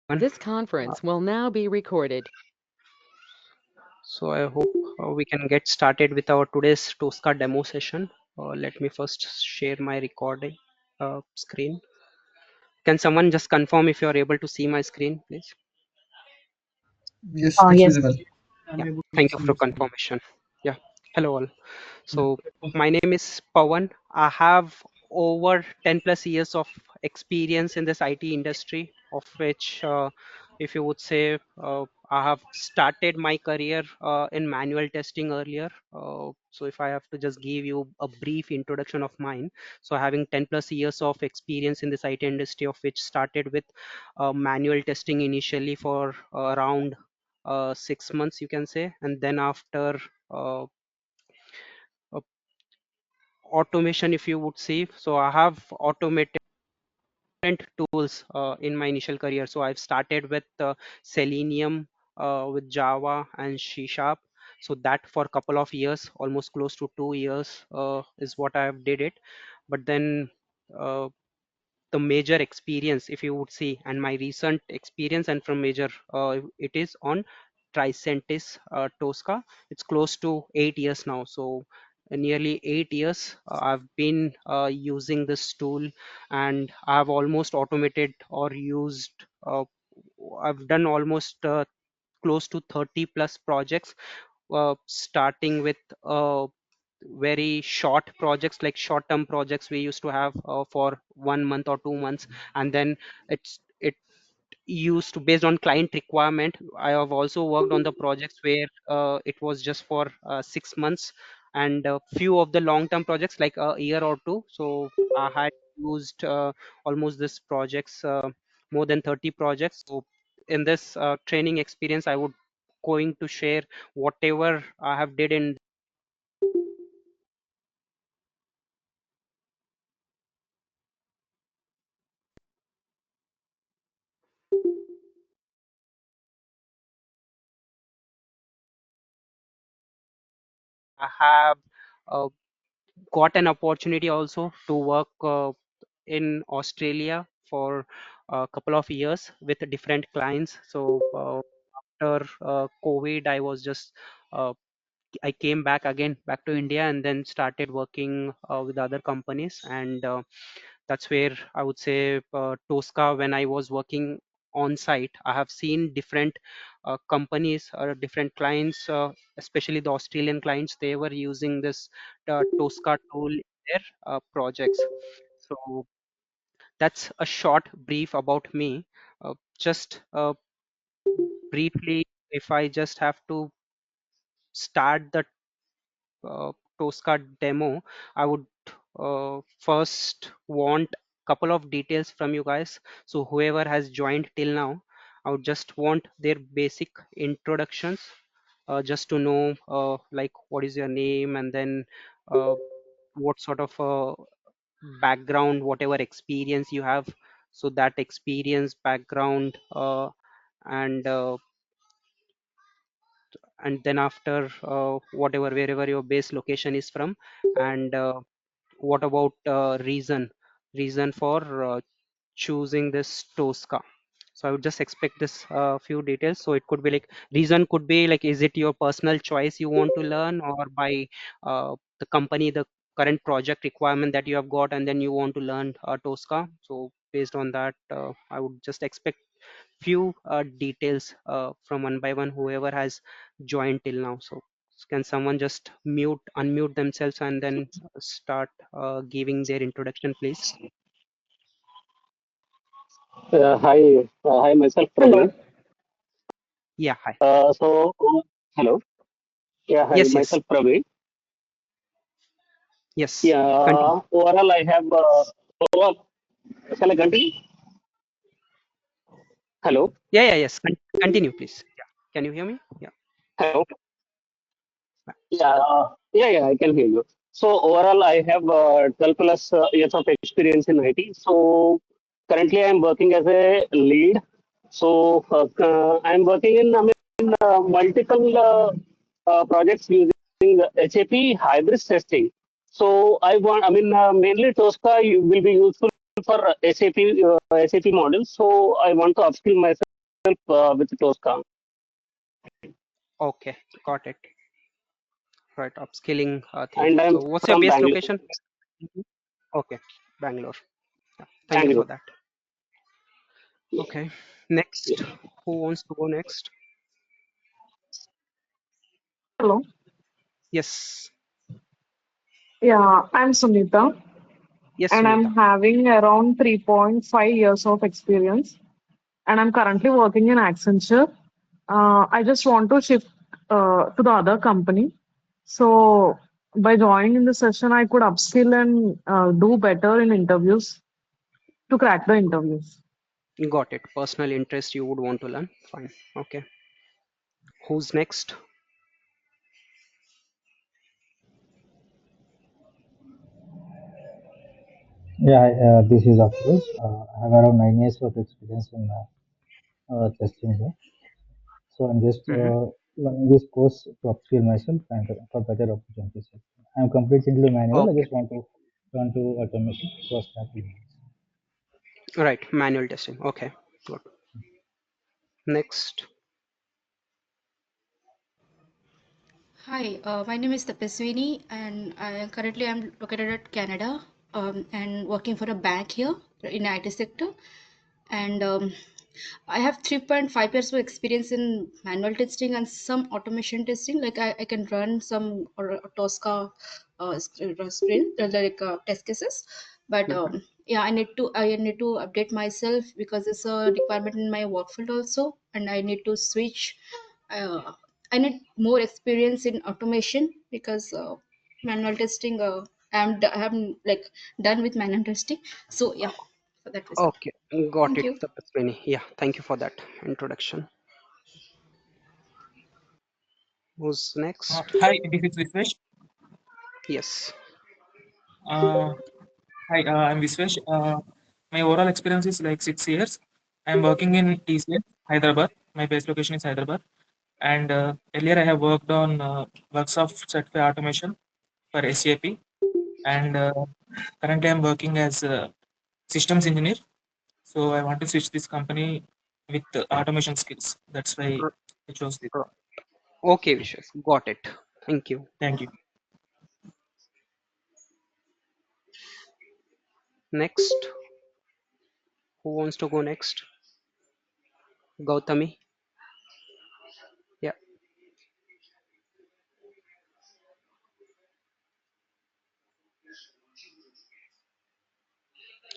This conference will now be recorded. So I hope we can get started with our today's TOSCA demo session. Let me first share my recording screen. Can someone just confirm if you are able to see my screen, please? Yes, it's Yes. visible. Yeah, I'm able to thank you see for your screen. confirmation. Yeah, hello all. Yeah. So my name is Pawan. I have over 10 plus years of experience in this IT industry, of which, if you would say, I have started my career in manual testing earlier. So if I have to just give you a brief introduction of mine, so having 10 plus years of experience in this IT industry, of which started with manual testing initially for around 6 months, you can say, and then after uh, uh, automation, if you would see. So I have automated different tools in my initial career. So I've started with Selenium, with Java and C Sharp. So that for a couple of years, almost close to 2 years, is what I have did it. But then uh, the major experience, if you would see, and my recent experience and from major, it is on Tricentis Tosca. It's close to 8 years now. So nearly 8 years I've been using this tool, and I've almost automated or used. I've done almost close to 30 plus projects, starting with very short projects, like short term projects we used to have for 1 month or 2 months, and then it used to based on client requirement. I have also worked on the projects where it was just for 6 months, and a few of the long term projects like a year or two. So I had used almost this projects, more than 30 projects. So in this training experience, I would going to share whatever I have did in. I have uh, got an opportunity also to work in Australia for a couple of years with different clients. So after COVID, I was just uh, I came back again back to India, and then started working with other companies, and that's where I would say Tosca. When I was working on site, I have seen different companies or different clients, especially the Australian clients. They were using this Tosca tool in their projects. So that's a short brief about me. Just briefly, if I just have to start the Tosca demo, I would first want couple of details from you guys. So whoever has joined till now, I would just want their basic introductions, just to know like what is your name, and then uh, what sort of background, whatever experience you have. So that experience, background, and and then after whatever, wherever your base location is from, and what about reason for choosing this Tosca. So I would just expect this few details. So it could be like, reason could be like, is it your personal choice you want to learn, or by the company, the current project requirement that you have got, and then you want to learn Tosca. So based on that, I would just expect few details from one by one, whoever has joined till now. So can someone just unmute themselves, and then start giving their introduction, please? Hi, myself Hello. Praveen. Yeah, hi. Hello. Yeah, hi, Yes, yes, myself Praveen. yes. Yeah, Continue. overall, I have. Overall, shall I continue? Hello. Yeah, yeah, yes. Continue, please. Yeah. Can you hear me? Yeah. Hello. Yeah, I can hear you. So overall, I have 12 plus years of experience in IT. So currently, I'm working as a lead. So I'm working in multiple projects using SAP hybrid testing. So mainly Tosca will be useful for SAP SAP models. So I want to upskill myself with Tosca. Okay, got it. Right, upskilling thing. And I'm So what's your from base Bangalore. location? Mhm. Okay, Bangalore. Yeah, thank you for Bangalore. that. Okay, next. Who wants to go next? Hello. Yes, Yeah, I'm Sunita yes, and Sunita. I'm having around 3.5 years of experience and I'm currently working in Accenture. I just want to shift to the other company. So by joining in the session, I could upskill and do better in interviews to crack the interviews. Got it. Personal interest you would want to learn. Fine. Okay. Who's next? Yeah, this is Afroz. I have around 9 years of experience in testing here. So I'm just Mm-hmm. learning this course to upskill myself and for better opportunities. I'm completely into manual. I Okay. just want to turn to automation. So start with Right. Manual testing. Okay. Good. Next. Hi, my name is Tapaswini, and currently I'm located at Canada, and working for a bank here in IT sector. And I have 3.5 years of experience in manual testing and some automation testing. Like I can run some or TOSCA screen like test cases, but Mm-hmm. yeah, I need to update myself because it's a requirement in my work field also, and I need to switch. Uh, I need more experience in automation because manual testing. I'm like done with manual testing. So yeah, for that reason. Okay. Got Thank it. you. Tapaswini. Yeah. Thank you for that introduction. Who's next? Hi, this is Viswesh. Yes. Uh, I'm Viswesh. My overall experience is like 6 years. I'm working in TCS, Hyderabad. My base location is Hyderabad. And earlier I have worked on works of certified automation for SAP. And currently I'm working as a systems engineer. So I want to switch this company with automation skills. That's why R- I chose this. r- Okay, Vishwas. Got it. Thank you. Thank you. Next. Who wants to go next? Gautami. Yeah.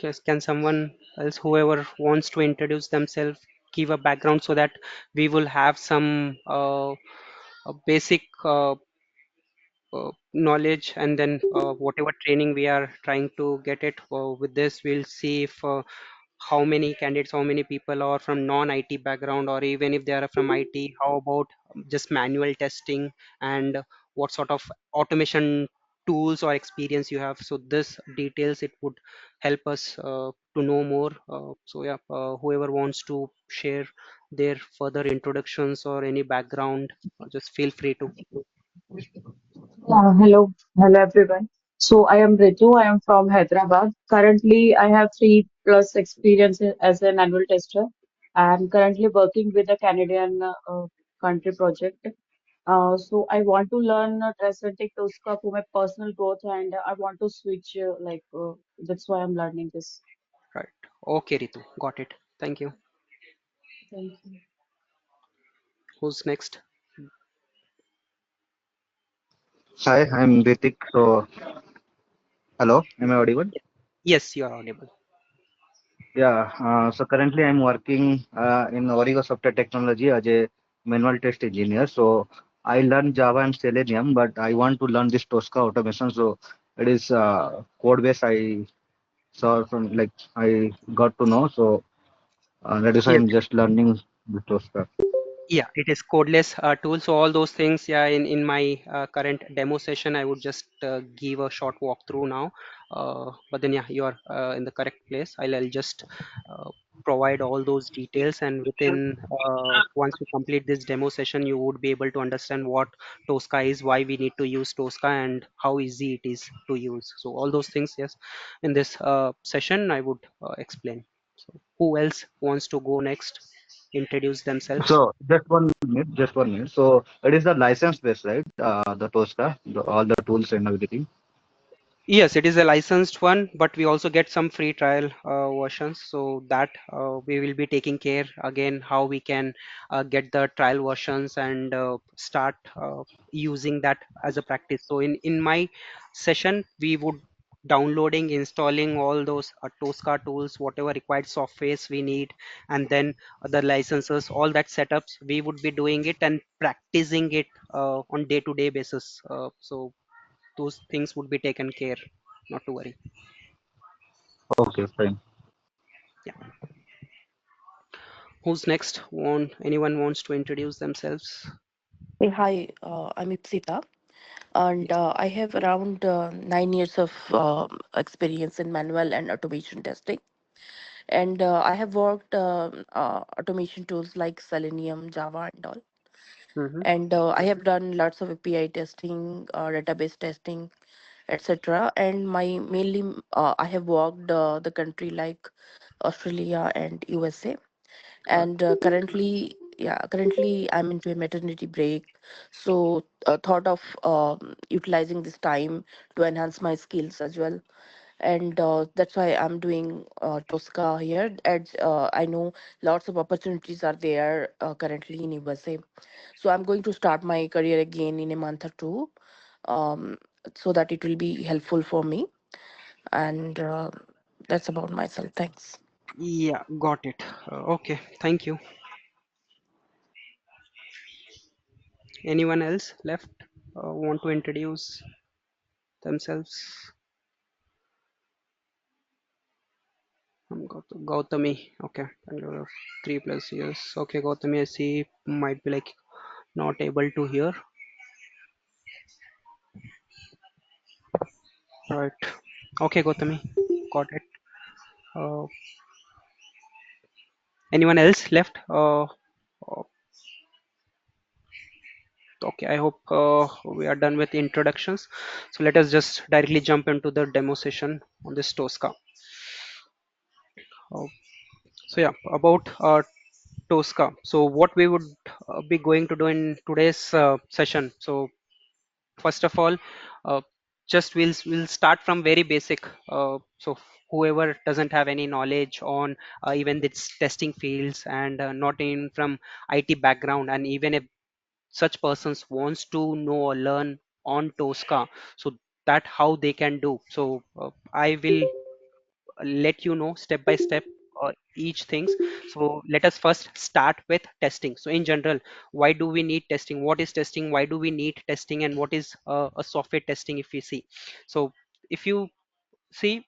Yes. Can someone else, whoever wants to introduce themselves, give a background so that we will have some basic knowledge, and then whatever training we are trying to get it with this, we'll see if how many candidates, how many people are from non-IT background, or even if they are from IT, how about just manual testing, and what sort of automation tools or experience you have. So this details it would help us to know more. So yeah, whoever wants to share their further introductions or any background, just feel free to. Hello everyone. So I am Ritu. I am from Hyderabad. Currently, I have 3+ experience as an annual tester. I am currently working with a Canadian country project. So I want to learn Transcentic Tosca for my personal growth, and I want to switch. That's why I'm learning this. Right. Okay, Ritu. Got it. Thank you. Thank you. Who's next? Hi, I'm Ritik. So, hello, am I audible? Yes, you are audible. Yeah. So currently I'm working in Origo Software Technology as a manual test engineer. So I learned Java and Selenium, but I want to learn this Tosca automation. So it is code base I saw from like I got to know. So that is why Yes. I'm just learning the Tosca. Yeah, it is codeless tool. So all those things, yeah, in my current demo session, I would just give a short walkthrough now. But then, yeah, you are in the correct place. I'll just uh, provide all those details, and within once you complete this demo session, you would be able to understand what Tosca is, why we need to use Tosca, and how easy it is to use. So all those things, yes, in this session, I would explain. So who else wants to go next? introduce themselves. So just 1 minute. So it is the license based, right? The Tosca, all the tools and everything. Yes, it is a licensed one, but we also get some free trial versions. So that we will be taking care again how we can get the trial versions and start using that as a practice. So in my session, we would downloading, installing all those Tosca tools, whatever required softwares we need, and then the licenses, all that setups, we would be doing it and practicing it on day-to-day basis. So those things would be taken care, not to worry. Okay, fine. Yeah. Who's next? Anyone wants to introduce themselves? Hey, hi, I'm Ipsita, and I have around 9 years of experience in manual and automation testing. And I have worked automation tools like Selenium, Java, and all. Mm-hmm. And I have done lots of API testing, database testing, etc. And my mainly I have worked the country like Australia and USA. And currently I'm into a maternity break, so thought of utilizing this time to enhance my skills as well. And that's why I'm doing Tosca here, as I know lots of opportunities are there currently in USA. So I'm going to start my career again in a month or two, um, so that it will be helpful for me. And that's about myself. Thanks. Yeah, got it. Okay, thank you. Anyone else left want to introduce themselves? Gautami. Okay, Bangalore, 3+ years. Okay, Gautami, I see might be like not able to hear. Right. Okay, Gautami, got it. Uh, Anyone else left? Okay, I hope we are done with introductions. So let us just directly jump into the demo session on this Tosca. Uh, so yeah, about Tosca. So what we would be going to do in today's session. So first of all, uh, just we'll start from very basic. So whoever doesn't have any knowledge on even this testing fields and not in from IT background, and even if such persons wants to know or learn on Tosca, so that how they can do. So I will let you know step by step each things. So let us first start with testing. So in general, why do we need testing? What is testing? Why do we need testing? And what is a software testing? If we see, so if you see,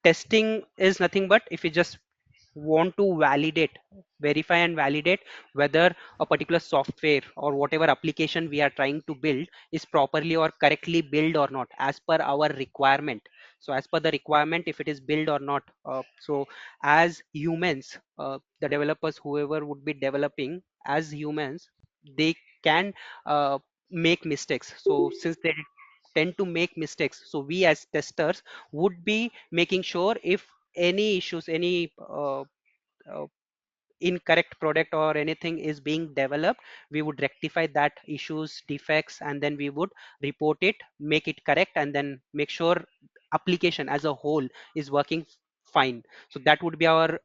testing is nothing but if you just want to verify and validate whether a particular software or whatever application we are trying to build is properly or correctly built or not as per our requirement. So as per the requirement, if it is built or not. So as humans, the developers, whoever would be developing, as humans, they can make mistakes. So since they tend to make mistakes, so we as testers would be making sure if any issues, any uh, incorrect product or anything is being developed, we would rectify that issues, defects, and then we would report it, make it correct, and then make sure application as a whole is working fine. So that would be our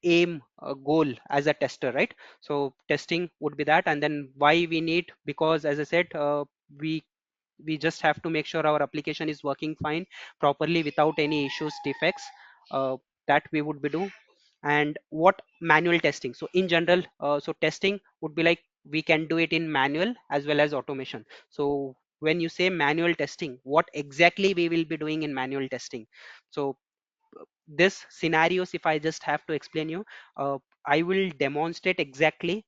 aim, goal as a tester, right? So testing would be that. And then why we need, because as I said, we we just have to make sure our application is working fine, properly, without any issues, defects, that we would be do. And what manual testing? So in general, so testing would be like we can do it in manual as well as automation. So when you say manual testing, what exactly we will be doing in manual testing? So this scenarios, if I just have to explain you, I will demonstrate exactly,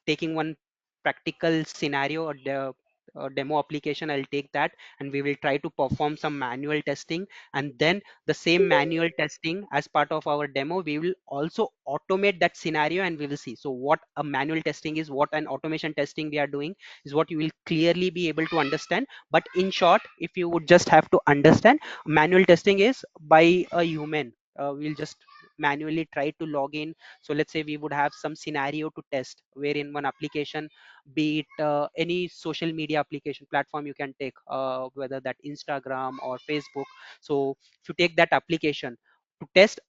taking one practical scenario or demo application. I'll take that and we will try to perform some manual testing, and then the same manual testing as part of our demo, we will also automate that scenario and we will see. So what a manual testing is, what an automation testing we are doing, is what you will clearly be able to understand. But in short, if you would just have to understand, manual testing is by a human. We'll just manually try to log in. So let's say we would have some scenario to test wherein one application, be it any social media application platform you can take, whether that Instagram or Facebook. So if you take that application to test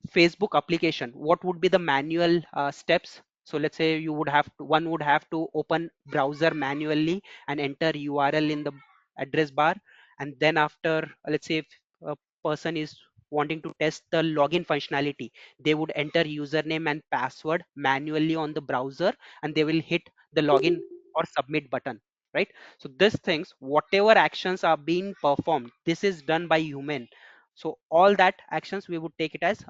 Facebook application, what would be the manual steps? So let's say you would have to, one would have to open browser manually and enter URL in the address bar, and then after let's say if a person is wanting to test the login functionality, they would enter username and password manually on the browser, and they will hit the login or submit button, right? So these things, whatever actions are being performed, this is done by human. So all that actions we would take it as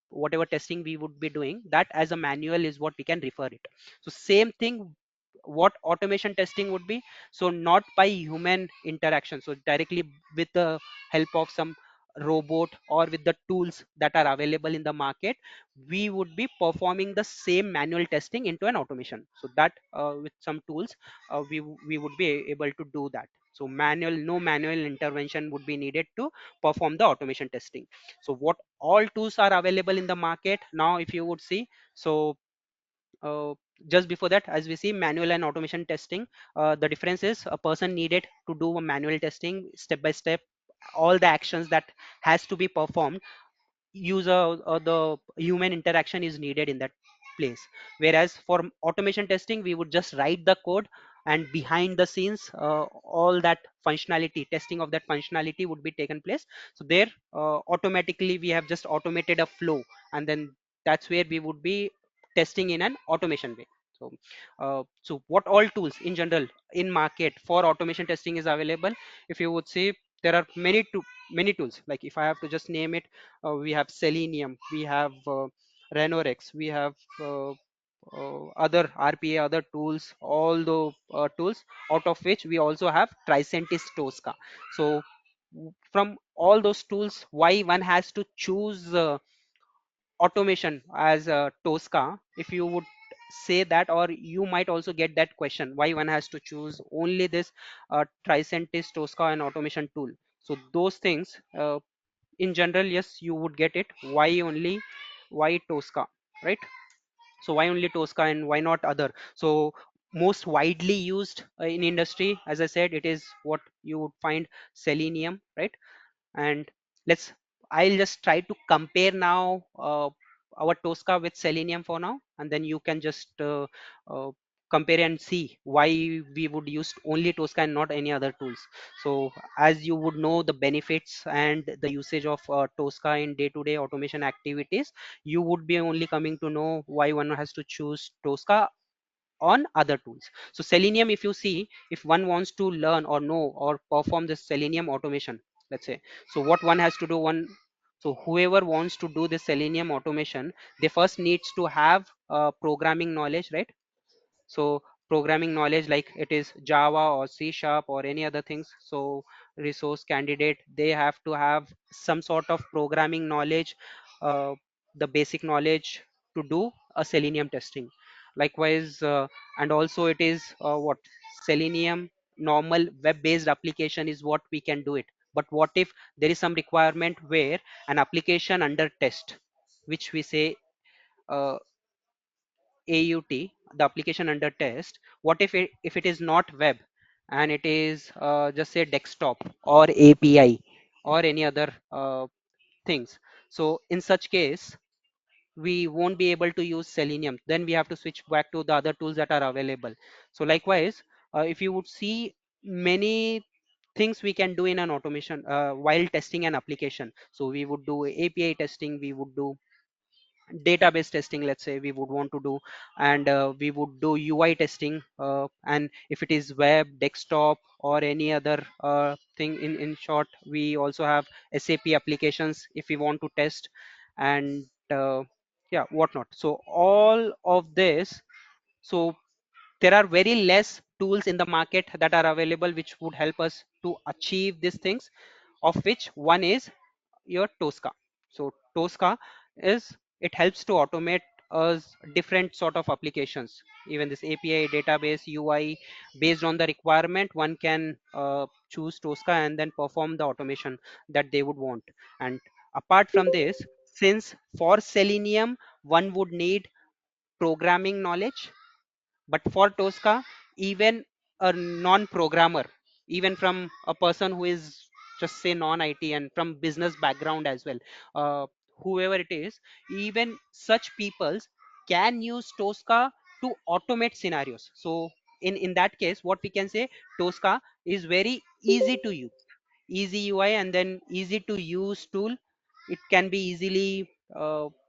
whatever testing we would be doing, that as a manual is what we can refer it. So same thing, what automation testing would be, so not by human interaction, so directly with the help of some robot or with the tools that are available in the market, we would be performing the same manual testing into an automation. So that with some tools we would be able to do that. So manual, no manual intervention would be needed to perform the automation testing. So what all tools are available in the market now, if you would see, so uh, just before that, as we see manual and automation testing, the difference is a person needed to do a manual testing step by step, all the actions that has to be performed, user or the human interaction is needed in that place. Whereas for automation testing, we would just write the code, and behind the scenes all that functionality, testing of that functionality would be taken place. So there automatically we have just automated a flow, and then that's where we would be testing in an automation way. So so what all tools in general in market for automation testing is available, if you would see, there are many tools. Like if I have to just name it, we have Selenium, we have Renorex, we have other RPA, other tools, all the tools, out of which we also have Tricentis Tosca. So from all those tools, why one has to choose automation as Tosca, if you would say that, or you might also get that question, why one has to choose only this Tricentis Tosca and automation tool. So those things, in general, yes, you would get it, why only, why Tosca, right? So why only Tosca and why not other? So most widely used in industry, as I said, it is what you would find Selenium, right? And let's, I'll just try to compare now our Tosca with Selenium for now, and then you can just compare and see why we would use only Tosca and not any other tools. So as you would know the benefits and the usage of Tosca in day-to-day automation activities, you would be only coming to know why one has to choose Tosca on other tools. So Selenium, if you see, if one wants to learn or know or perform this Selenium automation, let's say, so what one has to do, one, so whoever wants to do this Selenium automation, they first needs to have programming knowledge, right? So programming knowledge, like it is Java or C sharp or any other things. So resource candidate, they have to have some sort of programming knowledge, uh, the basic knowledge to do a Selenium testing. Likewise, and also it is what Selenium normal web based application is what we can do it. But what if there is some requirement where an application under test, which we say uh, AUT, the application under test, what if it is not web, and it is just say desktop or API or any other things? So in such case, we won't be able to use Selenium. Then we have to switch back to the other tools that are available. So likewise, if you would see, many things we can do in an automation while testing an application. So we would do API testing, we would do database testing, let's say we would want to do, and we would do UI testing, and if it is web, desktop or any other thing, in short, we also have SAP applications if we want to test, and yeah, whatnot. So all of this, so there are very less tools in the market that are available which would help us to achieve these things, of which one is your Tosca. So Tosca is, it helps to automate us different sort of applications. Even this API, database, UI, based on the requirement, one can choose Tosca and then perform the automation that they would want. And apart from this, since for Selenium one would need programming knowledge, but for Tosca, even a non-programmer, even from a person who is just say non-IT and from business background as well, uh, whoever it is, even such peoples can use Tosca to automate scenarios. So in that case, what we can say, Tosca is very easy to use, easy UI and then easy to use tool. It can be easily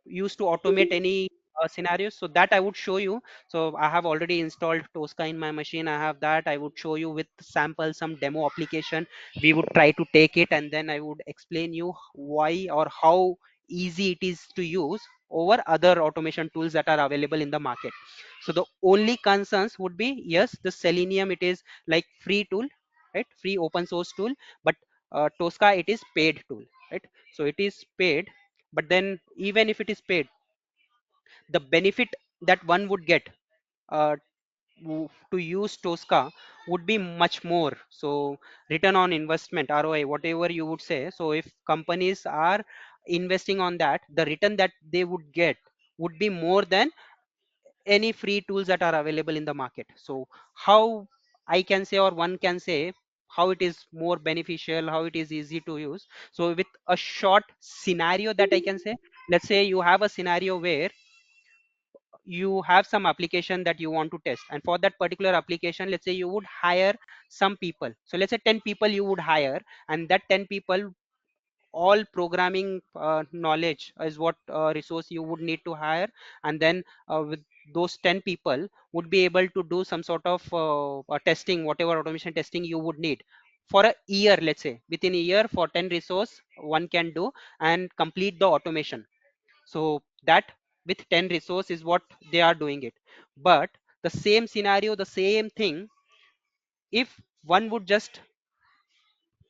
used to automate any scenarios. So that I would show you. So I have already installed Tosca in my machine. I have that. I would show you with sample some demo application. We would try to take it and then I would explain you why or how easy it is to use over other automation tools that are available in the market. So the only concerns would be, yes, the Selenium, it is like free tool, right? Free open source tool, but Tosca, it is paid tool, right? So it is paid, but then even if it is paid, the benefit that one would get uh, to use Tosca would be much more. So return on investment, ROI, whatever you would say. So if companies are investing on that, the return that they would get would be more than any free tools that are available in the market. So how I can say, or one can say, how it is more beneficial, how it is easy to use. So with a short scenario that I can say, let's say you have a scenario where you have some application that you want to test, and for that particular application, let's say you would hire some people. So let's say 10 people you would hire, and that 10 people, all programming knowledge is what resource you would need to hire, and then with those 10 people would be able to do some sort of testing, whatever automation testing you would need for a year. Let's say within a year, for 10 resource one can do and complete the automation. So that with 10 resource is what they are doing it. But the same scenario, the same thing, if one would just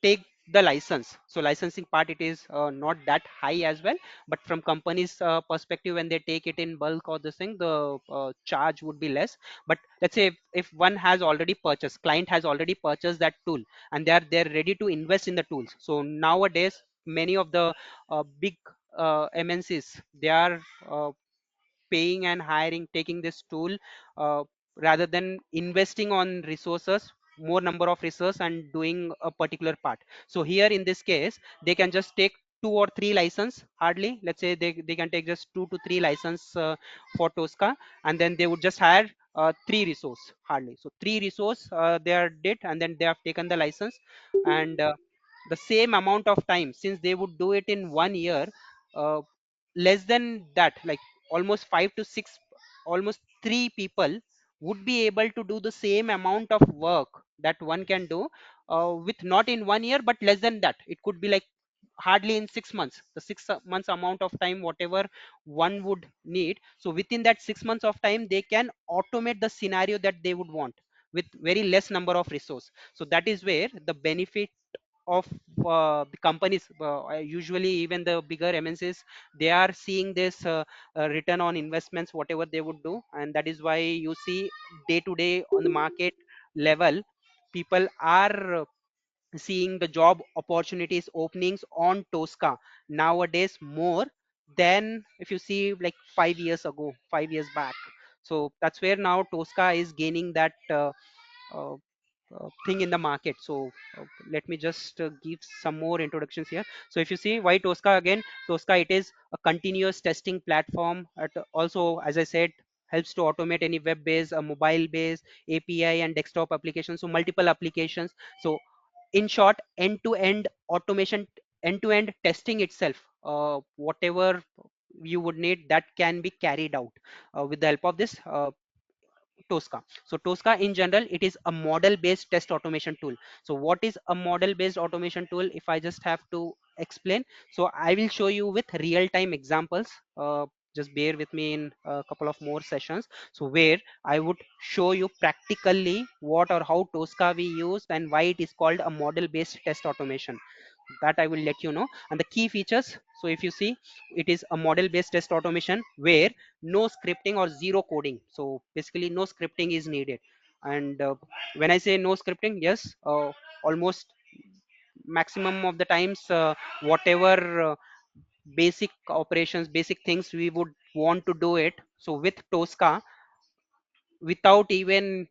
take the license, so licensing part, it is not that high as well, but from companies perspective, when they take it in bulk or this thing, the charge would be less. But let's say if one has already purchased, client has already purchased that tool, and they're ready to invest in the tools. So nowadays many of the big MNCs, they are paying and hiring, taking this tool, uh, rather than investing on resources, more number of resources, and doing a particular part. So here in this case, they can just take 2 or 3 license hardly. Let's say they can take just 2 to 3 license for Tosca, and then they would just hire 3 resource hardly. So 3 resource they are did, and then they have taken the license, and the same amount of time, since they would do it in 1 year, uh, less than that, like almost 5 to 6, almost 3 people would be able to do the same amount of work that one can do with not in 1 year, but less than that. It could be like hardly in 6 months, the 6 months amount of time whatever one would need. So within that 6 months of time, they can automate the scenario that they would want with very less number of resource. So that is where the benefit of the companies, usually even the bigger MNCs, they are seeing this return on investments whatever they would do. And that is why you see day to day on the market level, people are seeing the job opportunities openings on Tosca nowadays more than if you see like 5 years ago, 5 years back. So that's where now Tosca is gaining that uh, thing in the market. So let me just give some more introductions here. So if you see why Tosca, again, Tosca, it is a continuous testing platform. Also, as I said, helps to automate any web based, mobile based, API and desktop applications, so multiple applications. So in short, end to end automation, end to end testing itself, whatever you would need, that can be carried out with the help of this Tosca. So Tosca in general, it is a model based test automation tool. So what is a model based automation tool? If I just have to explain, so I will show you with real time examples. Just bear with me in a couple of more sessions. So where I would show you practically what or how Tosca we use and why it is called a model based test automation, that I will let you know. And the key features, so if you see, it is a model based test automation where no scripting or zero coding. So basically no scripting is needed. And when I say no scripting, yes, almost maximum of the times, whatever basic operations, basic things we would want to do it. So with Tosca, without even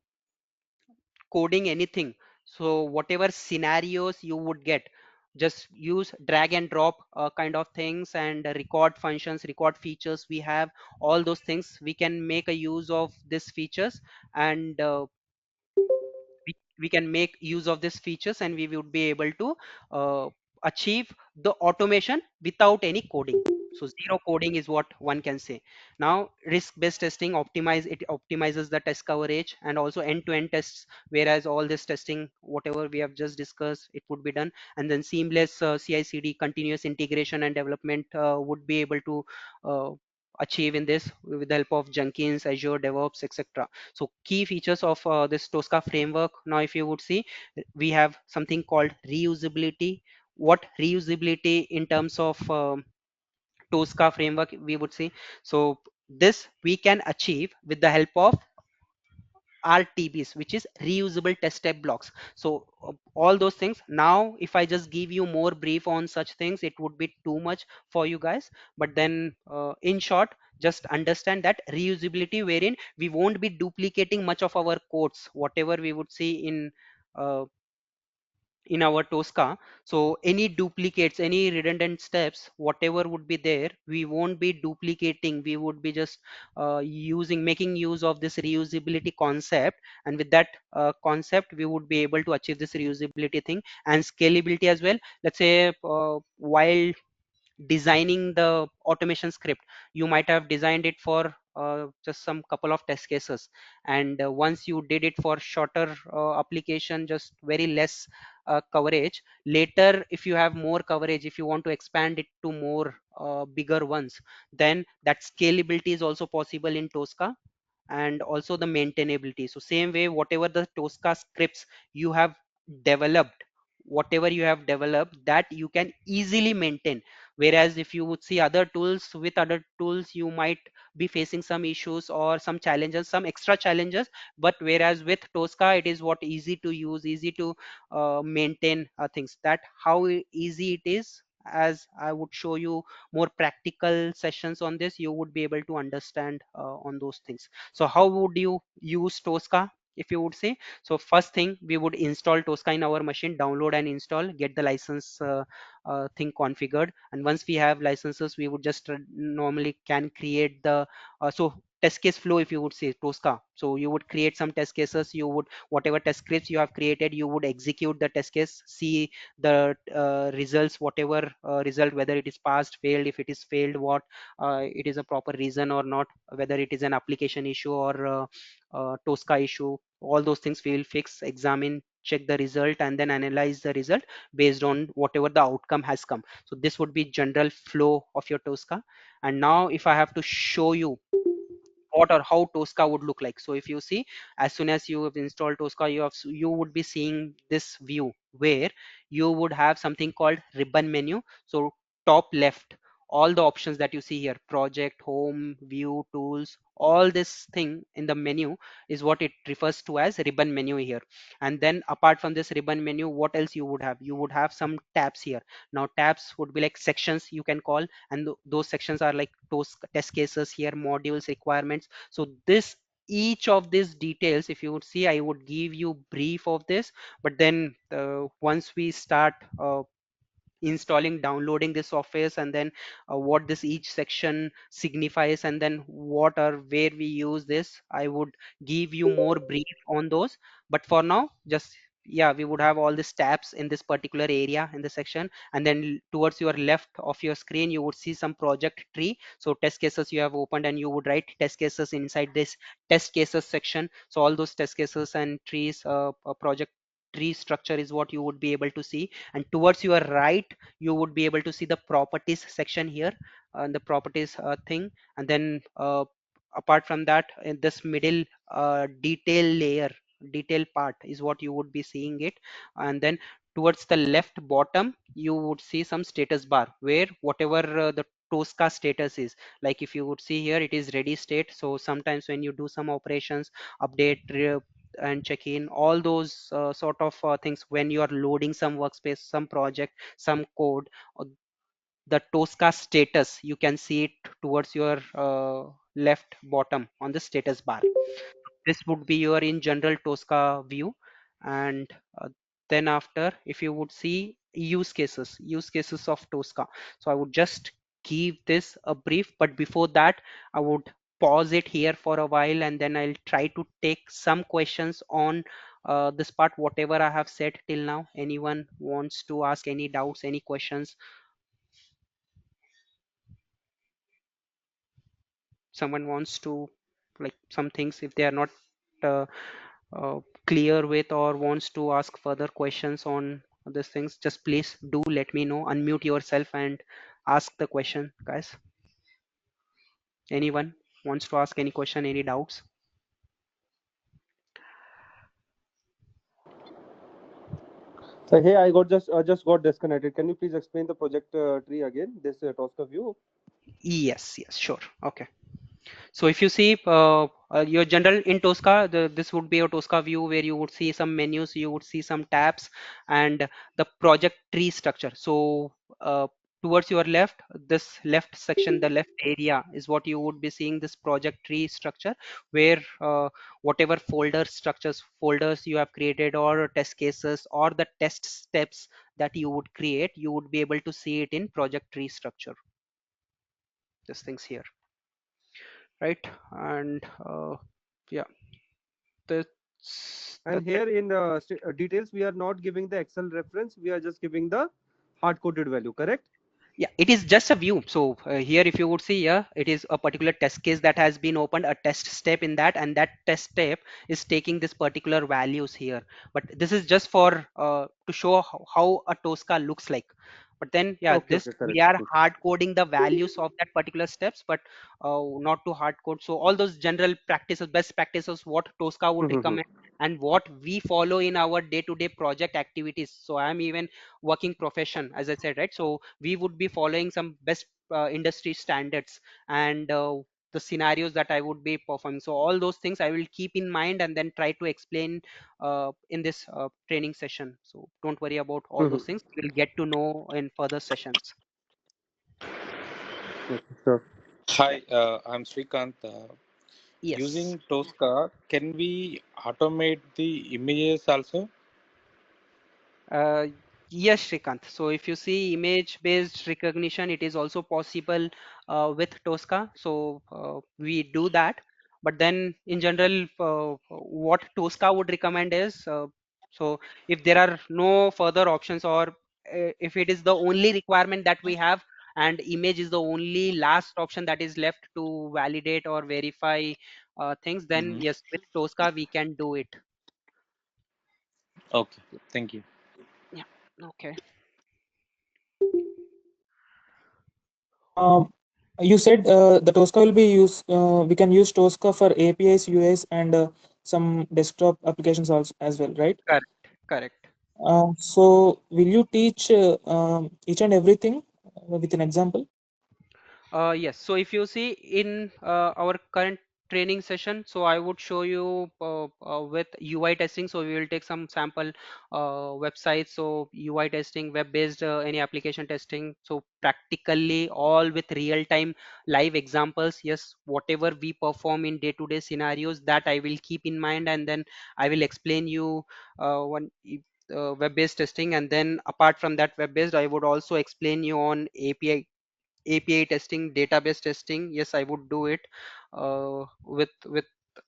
coding anything, so whatever scenarios you would get, just use drag and drop kind of things, and record functions, record features we have, all those things we can make a use of these features. And we can make use of these features, and we would be able to uh, achieve the automation without any coding. So zero coding is what one can say. Now risk based testing optimizes the test coverage and also end to end tests, whereas all this testing whatever we have just discussed it would be done. And then seamless CI CD, continuous integration and development would be able to uh, achieve in this with the help of Jenkins, Azure DevOps, etc. So key features of this Tosca framework. Now if you would see, we have something called reusability. What reusability in terms of Tosca framework we would see? So this we can achieve with the help of RTBs, which is reusable test type blocks. So all those things. Now if I just give you more brief on such things, it would be too much for you guys. But then in short, just understand that reusability, wherein we won't be duplicating much of our codes, whatever we would see uh, in our Tosca. So any duplicates, any redundant steps, whatever would be there, we won't be duplicating. We would be just making use of this reusability concept. And with that concept, we would be able to achieve this reusability thing and scalability as well. Let's say while designing the automation script, you might have designed it for just some couple of test cases, and once you did it for shorter application, just very less coverage. Later if you have more coverage, if you want to expand it to more bigger ones, then that scalability is also possible in Tosca, and also the maintainability. So same way, whatever the Tosca scripts you have developed, whatever you have developed, that you can easily maintain. Whereas if you would see other tools, with other tools you might be facing some issues or some challenges, some extra challenges. But whereas with Tosca, it is what easy to use, easy to maintain things. That how easy it is, as I would show you more practical sessions on this, you would be able to understand on those things. So how would you use Tosca? If you would say, so first thing, we would install Tosca in our machine, download and install, get the license thing configured. And once we have licenses, we would just normally can create the so test case flow, if you would say Tosca. So you would create some test cases, you would, whatever test scripts you have created, you would execute the test case, see the results, whatever result, whether it is passed, failed, if it is failed, what it is a proper reason or not, whether it is an application issue or Tosca issue. All those things we will fix, examine, check the result, and then analyze the result based on whatever the outcome has come. So this would be general flow of your Tosca. And now if I have to show you what or how Tosca would look like. So if you see, as soon as you have installed Tosca, you would be seeing this view where you would have something called ribbon menu. So top left, all the options that you see here, project, home, view, tools, all this thing in the menu is what it refers to as ribbon menu here. And then apart from this ribbon menu, what else you would have? You would have some tabs here. Now tabs would be like sections, you can call, and those sections are like test cases here, modules, requirements. So this, each of these details, if you would see, I would give you brief of this. But then once we start installing, downloading this software, and then what this each section signifies, and then what or where we use this, I would give you more brief on those. But for now, just, yeah, we would have all these tabs in this particular area in the section. And then towards your left of your screen, you would see some project tree. So test cases you have opened, and you would write test cases inside this test cases section. So all those test cases and trees, project tree structure is what you would be able to see. And towards your right, you would be able to see the properties section here, and the properties thing. And then apart from that, in this middle detail layer, detail part is what you would be seeing it. And then towards the left bottom, you would see some status bar where whatever the Tosca status is. Like if you would see here, it is ready state. So sometimes when you do some operations, update, and check in, all those sort of things, when you are loading some workspace, some project, some code, uh, the TOSCA status, you can see it towards your left bottom on the status bar. This would be your in general TOSCA view. And then after, if you would see use cases of TOSCA. So I would just give this a brief, but before that I would pause it here for a while, and then I'll try to take some questions on this part, whatever I have said till now. Anyone wants to ask any doubts, any questions? Someone wants to, like, some things if they are not uh, clear with, or wants to ask further questions on these things, just please do let me know. Unmute yourself and ask the question, guys. Anyone wants to ask any question, any doubts? So hey, I just got disconnected. Can you please explain the project tree again? This Tosca view. Yes, sure. Okay. So if you see your general in TOSCA, this would be a TOSCA view where you would see some menus, you would see some tabs, and the project tree structure. So towards your left, this left section, the left area is what you would be seeing, this project tree structure, where whatever folders you have created, or test cases, or the test steps that you would create, you would be able to see it in project tree structure. These things here, right? And yeah, that's And here in details, we are not giving the Excel reference. We are just giving the hard-coded value, correct? yeah, it is just a view. So here, if you would see here, it is a particular test case that has been opened, a test step in that, and that test step is taking this particular values here. But this is just for to show how a TOSCA looks like. But then, yeah, Okay, this okay, we correct. are Good. hard coding the values of that particular steps, but not to hard code. So all those general practices, best practices, what TOSCA would Mm-hmm. recommend, and what we follow in our day-to-day project activities. So I'm even working profession, as I said, right? So we would be following some best industry standards, and the scenarios that I would be performing. So all those things I will keep in mind and then try to explain in this training session. So don't worry about all those Mm-hmm. things. We'll get to know in further sessions. Okay, sure. Yeah. Hi, I'm Srikanth. Yes. Using Tosca, can we automate the images also? Uh, yes, Shrikant. So if you see image-based recognition, it is also possible with Tosca. So we do that. But then in general, what Tosca would recommend is, so if there are no further options, or if it is the only requirement that we have, and image is the only last option that is left to validate or verify things, then Hmm. yes, with Tosca we can do it. Okay, thank you. Yeah. Okay. Um, you said the Tosca will be used. We can use Tosca for APIs, UIs, and some desktop applications also as well, right? Correct. Correct. So will you teach each and everything with an example? Yes. So if you see in our current training session, so I would show you with UI testing. So we will take some sample websites. So UI testing, web-based, any application testing. So practically all with real-time live examples. Yes, whatever we perform in day-to-day scenarios, that I will keep in mind, and then I will explain you one. Web-based testing, and then apart from that web-based, I would also explain you on API testing, database testing. Yes, I would do it with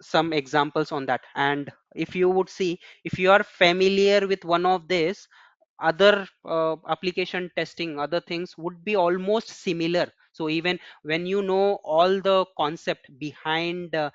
some examples on that. And if you would see, if you are familiar with one of this, other application testing, other things would be almost similar. So even when you know all the concept behind the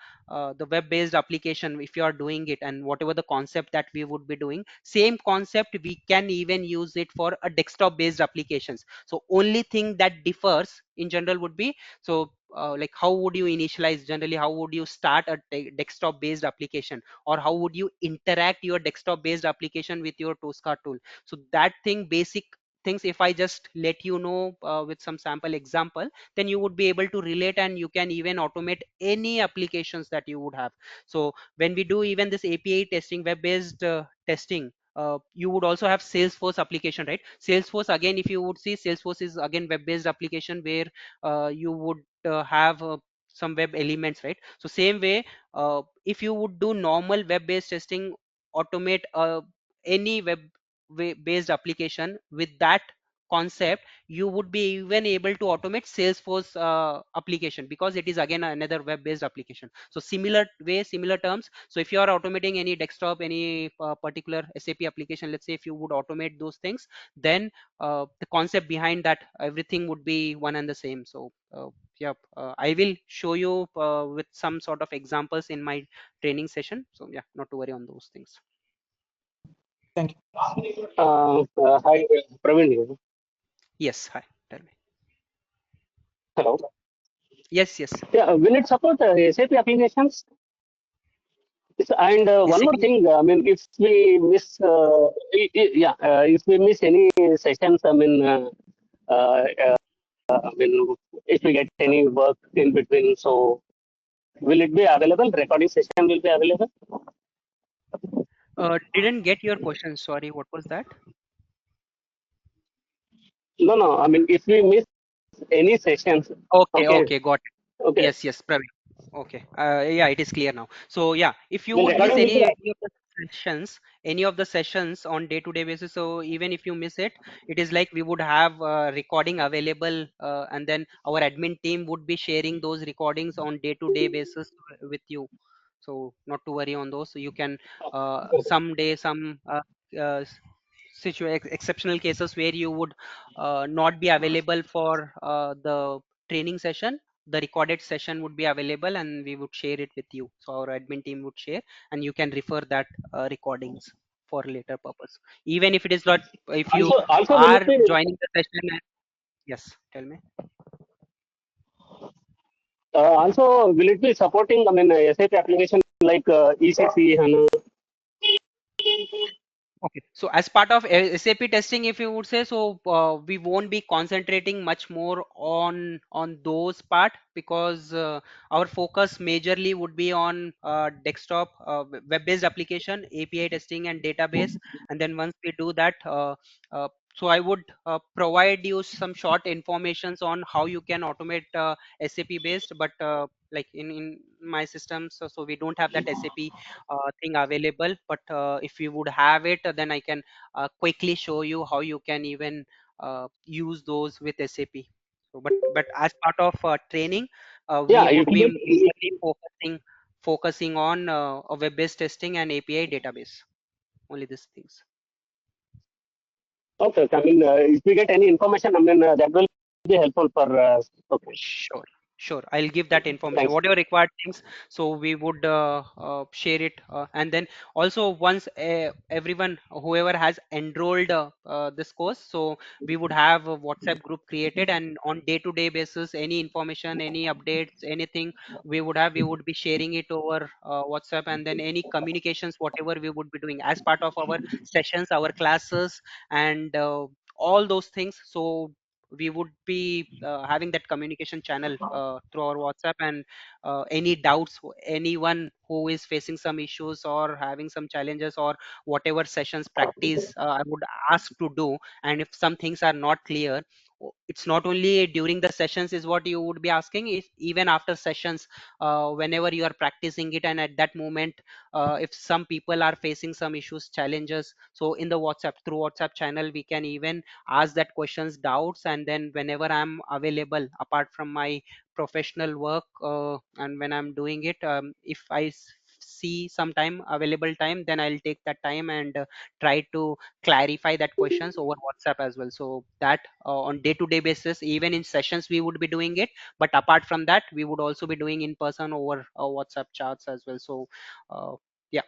web-based application, if you are doing it, and whatever the concept that we would be doing, same concept we can even use it for a desktop-based applications. So only thing that differs in general would be, so like how would you initialize, generally how would you start a desktop based application, or how would you interact your desktop based application with your Tosca tool. So that thing, basic things, if I just let you know with some sample example, then you would be able to relate, and you can even automate any applications that you would have. So when we do even this API testing, web based testing, you would also have Salesforce application, right? Salesforce, again, if you would see, Salesforce is again web-based application where you would have some web elements, right? So same way, if you would do normal web-based testing, automate any web-based application with that concept, you would be even able to automate Salesforce application, because it is again another web-based application. So similar way, similar terms. So if you are automating any desktop, any particular SAP application, let's say if you would automate those things, then the concept behind that, everything would be one and the same. So yeah, I will show you with some sort of examples in my training session. So yeah, not to worry on those things. Thank you. Hi, Praveen here. Yes, hi, tell me. Hello. Yes. Yeah, will it support SAP applications? And one more SAP. thing, I mean, if we miss, if we miss any sessions, I mean, if we get any work in between, so will it be available? Recording session will be available? Didn't get your question. Sorry, what was that? No, no. I mean, if we miss any sessions, okay, Okay, got it. okay. Yes, Praveen. Okay. Yeah, it is clear now. So yeah, if you Will would miss recording will be any of the sessions on day-to-day basis, so even if you miss it, it is like we would have recording available, and then our admin team would be sharing those recordings on day-to-day basis with you. So not to worry on those. So you can someday some exceptional cases where you would not be available for the training session, the recorded session would be available and we would share it with you. So our admin team would share and you can refer that recordings for later purpose. Even if it is not, if you also will it are be joining the session. Yes, tell me. also will it be supporting? I mean, SAP application like ECC HANA. Okay, so as part of SAP testing, if you would say, so we won't be concentrating much more on those part, because our focus majorly would be on desktop web-based application, API testing and database. And then once we do that, so I would provide you some short informations on how you can automate SAP based, but like in my systems, so we don't have that SAP thing available. But if you would have it, then I can quickly show you how you can even use those with SAP. So, but as part of training, we Yeah, would be utility. majorly focusing on a web-based testing and API database. Only these things. Okay, I mean, if we get any information, I mean, that will be helpful for. Okay, Sure, sure. I'll give that information. thanks. Whatever required things, so we would share it. And then also once everyone, whoever has enrolled this course, so we would have a WhatsApp group created, and on day-to-day basis, any information, any updates, anything we would be sharing it over WhatsApp, and then any communications, whatever we would be doing as part of our sessions, our classes, and all those things. So we would be having that communication channel through our WhatsApp, and any doubts, anyone who is facing some issues or having some challenges or whatever sessions practice I would ask to do, and if some things are not clear, it's not only during the sessions is what you would be asking, if even after sessions, whenever you are practicing it, and at that moment, if some people are facing some issues, challenges, so in the WhatsApp, through WhatsApp channel, we can even ask that questions, doubts, and then whenever I'm available apart from my professional work, and when I'm doing it, if I see some time, available time, then I'll take that time and try to clarify that questions over WhatsApp as well. So that on day-to-day basis, even in sessions we would be doing it, but apart from that we would also be doing in person over WhatsApp chats as well. So yeah.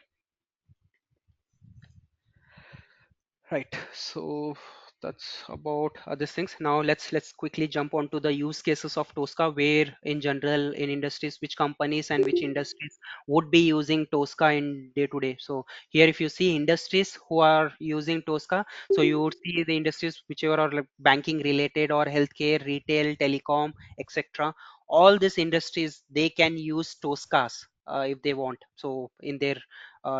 Right. So that's about these things. Now let's quickly jump onto the use cases of Tosca, where in general in industries, which companies and which industries would be using Tosca in day to day. So here, if you see industries who are using Tosca, so you would see the industries whichever are like banking related or healthcare, retail, telecom, etc. All these industries, they can use Toscas if they want. So in their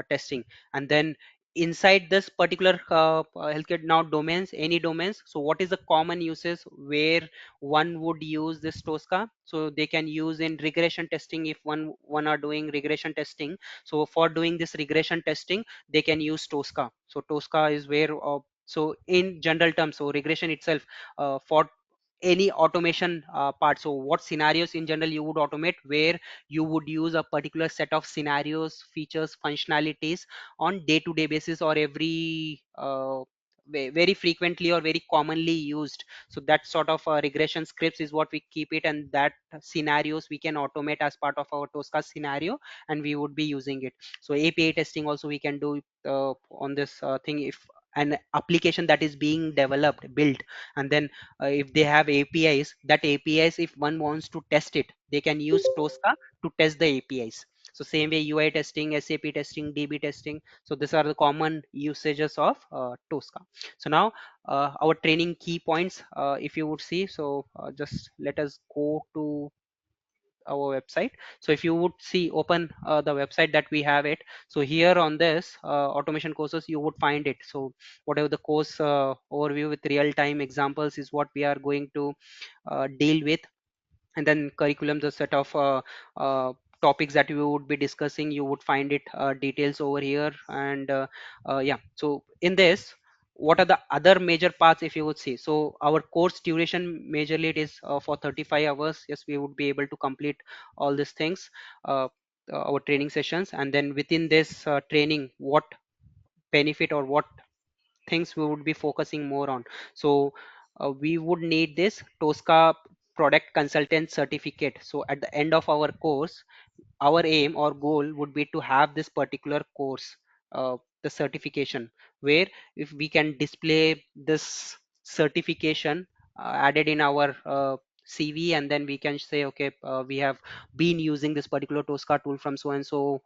testing, and then inside this particular healthcare now domains, any domains, so what is the common uses where one would use this tosca? So they can use in regression testing. If one are doing regression testing, so for doing this regression testing they can use tosca. So tosca is where so in general terms, so regression itself, for any automation part, so what scenarios in general you would automate, where you would use a particular set of scenarios, features, functionalities on day to day basis, or every very frequently or very commonly used. So that sort of regression scripts is what we keep it, and that scenarios we can automate as part of our tosca scenario, and we would be using it. So API testing also we can do on this thing, if an application that is being developed, built, and then if they have APIs, that APIs, if one wants to test it, they can use tosca to test the APIs. So same way UI testing, SAP testing, DB testing. So these are the common usages of tosca. So now our training key points, if you would see, so just let us go to our website. So if you would see, open the website that we have it. So here on this automation courses you would find it. So whatever the course overview with real time examples is what we are going to deal with. And then curriculum, the set of topics that we would be discussing, you would find it details over here. And yeah, so in this, what are the other major parts, if you would see? So our course duration majorly it is for 35 hours. Yes, we would be able to complete all these things, uh, our training sessions. And then within this training, what benefit or what things we would be focusing more on? So we would need this tosca product consultant certificate. So at the end of our course, our aim or goal would be to have this particular course, the certification, where if we can display this certification added in our CV, and then we can say, okay, we have been using this particular tosca tool from so and so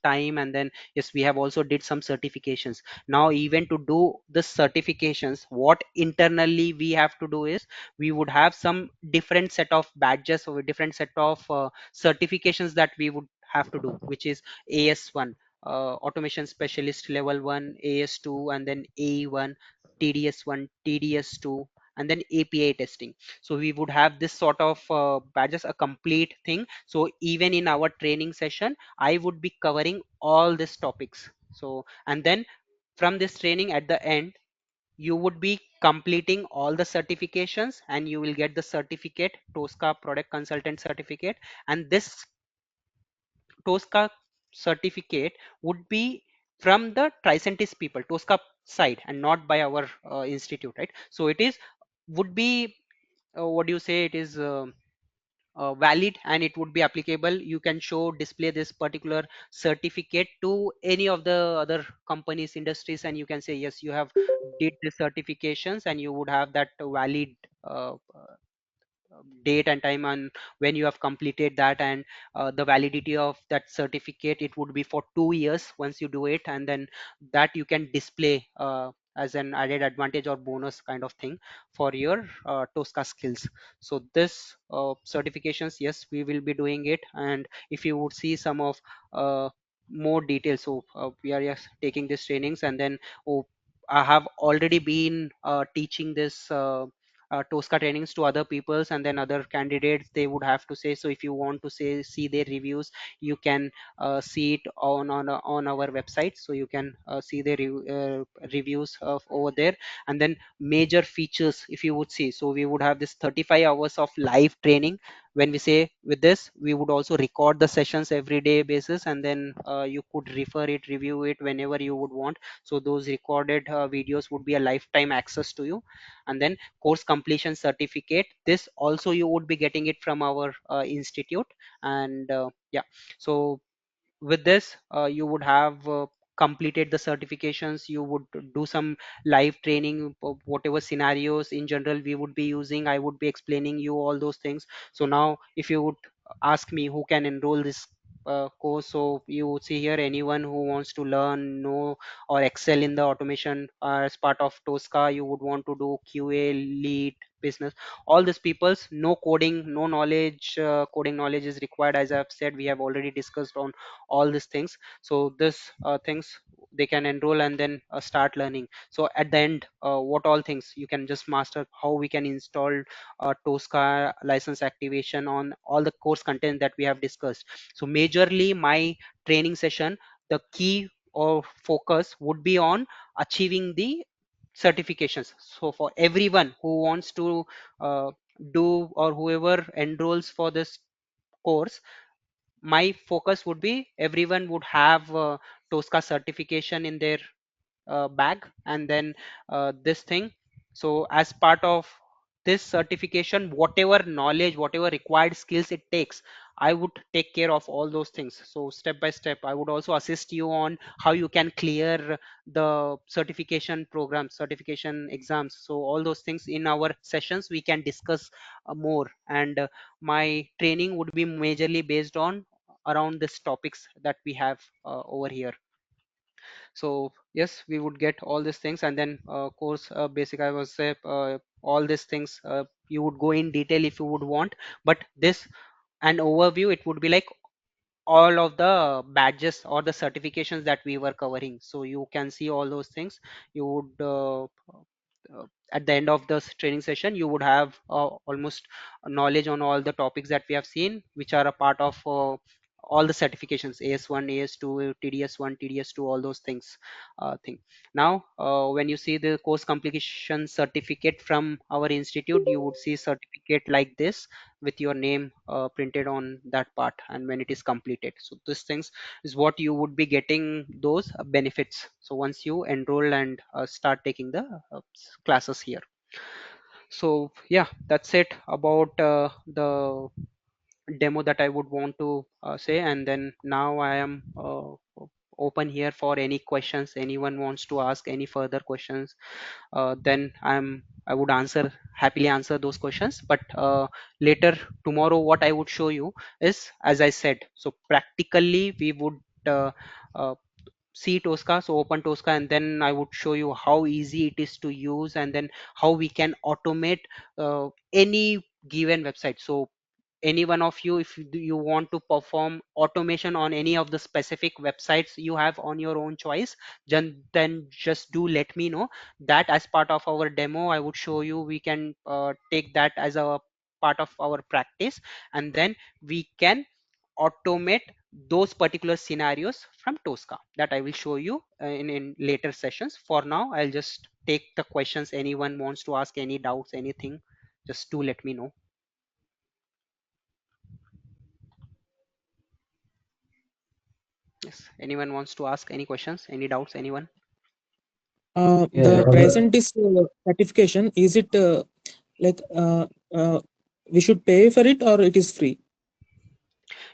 time, and then yes, we have also did some certifications. Now even to do the certifications, what internally we have to do is, we would have some different set of badges or different set of certifications that we would have to do, which is AS1, automation specialist level 1, AS2, and then AE1, TDS1, TDS2, and then API testing. So we would have this sort of badges, a complete thing. So even in our training session, I would be covering all these topics. So and then from this training, at the end, you would be completing all the certifications, and you will get the certificate, tosca product consultant certificate. And this tosca certificate would be from the Tricentis people, tosca side, and not by our institute, right? So it is would be what do you say, it is valid, and it would be applicable. You can show, display this particular certificate to any of the other companies, industries, and you can say yes, you have did the certifications, and you would have that valid date and time on when you have completed that. And the validity of that certificate, it would be for 2 years once you do it, and then that you can display as an added advantage or bonus kind of thing for your tosca skills. So this certifications, yes, we will be doing it. And if you would see some of more details, so we are just taking these trainings, and then oh, I have already been teaching this tosca trainings to other peoples, and then other candidates, they would have to say. So if you want to say, see their reviews, you can see it on our website. So you can see the reviews of over there. And then major features, if you would see, so we would have this 35 hours of live training. When we say with this, we would also record the sessions every day basis, and then you could refer it, review it whenever you would want. So those recorded videos would be a lifetime access to you. And then course completion certificate, this also you would be getting it from our institute. And yeah, so with this you would have completed the certifications. You would do some live training of whatever scenarios in general we would be using, I would be explaining you all those things. So now if you would ask me who can enroll this course, so you would see here, anyone who wants to learn, know, or excel in the automation as part of tosca, you would want to do QA, lead, business, all these people's, no coding, no knowledge, coding knowledge is required. As I've said, we have already discussed on all these things. So this things they can enroll and then start learning. So at the end, what all things you can just master, how we can install TOSCA license activation on all the course content that we have discussed. So majorly my training session, the key or focus would be on achieving the certifications. So for everyone who wants to do, or whoever enrolls for this course, my focus would be everyone would have TOSCA certification in their bag, and then this thing. So as part of this certification, whatever knowledge, whatever required skills it takes, I would take care of all those things. So step by step, I would also assist you on how you can clear the certification programs, certification exams. So all those things in our sessions we can discuss more. And my training would be majorly based on around these topics that we have over here. So yes, we would get all these things, and then course basic, I was say all these things you would go in detail if you would want, but this an overview, it would be like all of the badges or the certifications that we were covering. So you can see all those things. You would at the end of this training session, you would have almost knowledge on all the topics that we have seen, which are a part of all the certifications, AS1, AS2, TDS1, TDS2, all those things. Now when you see the course completion certificate from our institute, you would see certificate like this with your name printed on that part, and when it is completed. So these things is what you would be getting, those benefits. So once you enroll and start taking the classes here. So yeah, that's it about the demo that I would want to say. And then now I am open here for any questions. Anyone wants to ask any further questions, then I would happily answer those questions. But later tomorrow, what I would show you is, as I said, so practically we would uh, uh, see TOSCA, so open TOSCA, and then I would show you how easy it is to use, and then how we can automate any given website. So any one of you, if you want to perform automation on any of the specific websites you have on your own choice, then just do let me know. That as part of our demo, I would show you, we can take that as a part of our practice, and then we can automate those particular scenarios from TOSCA. That I will show you in later sessions. For now, I'll just take the questions. Anyone wants to ask any doubts, anything, just do let me know. Yes, anyone wants to ask any questions, any doubts, anyone? The Yeah, Tricentis certification, is it like we should pay for it or it is free?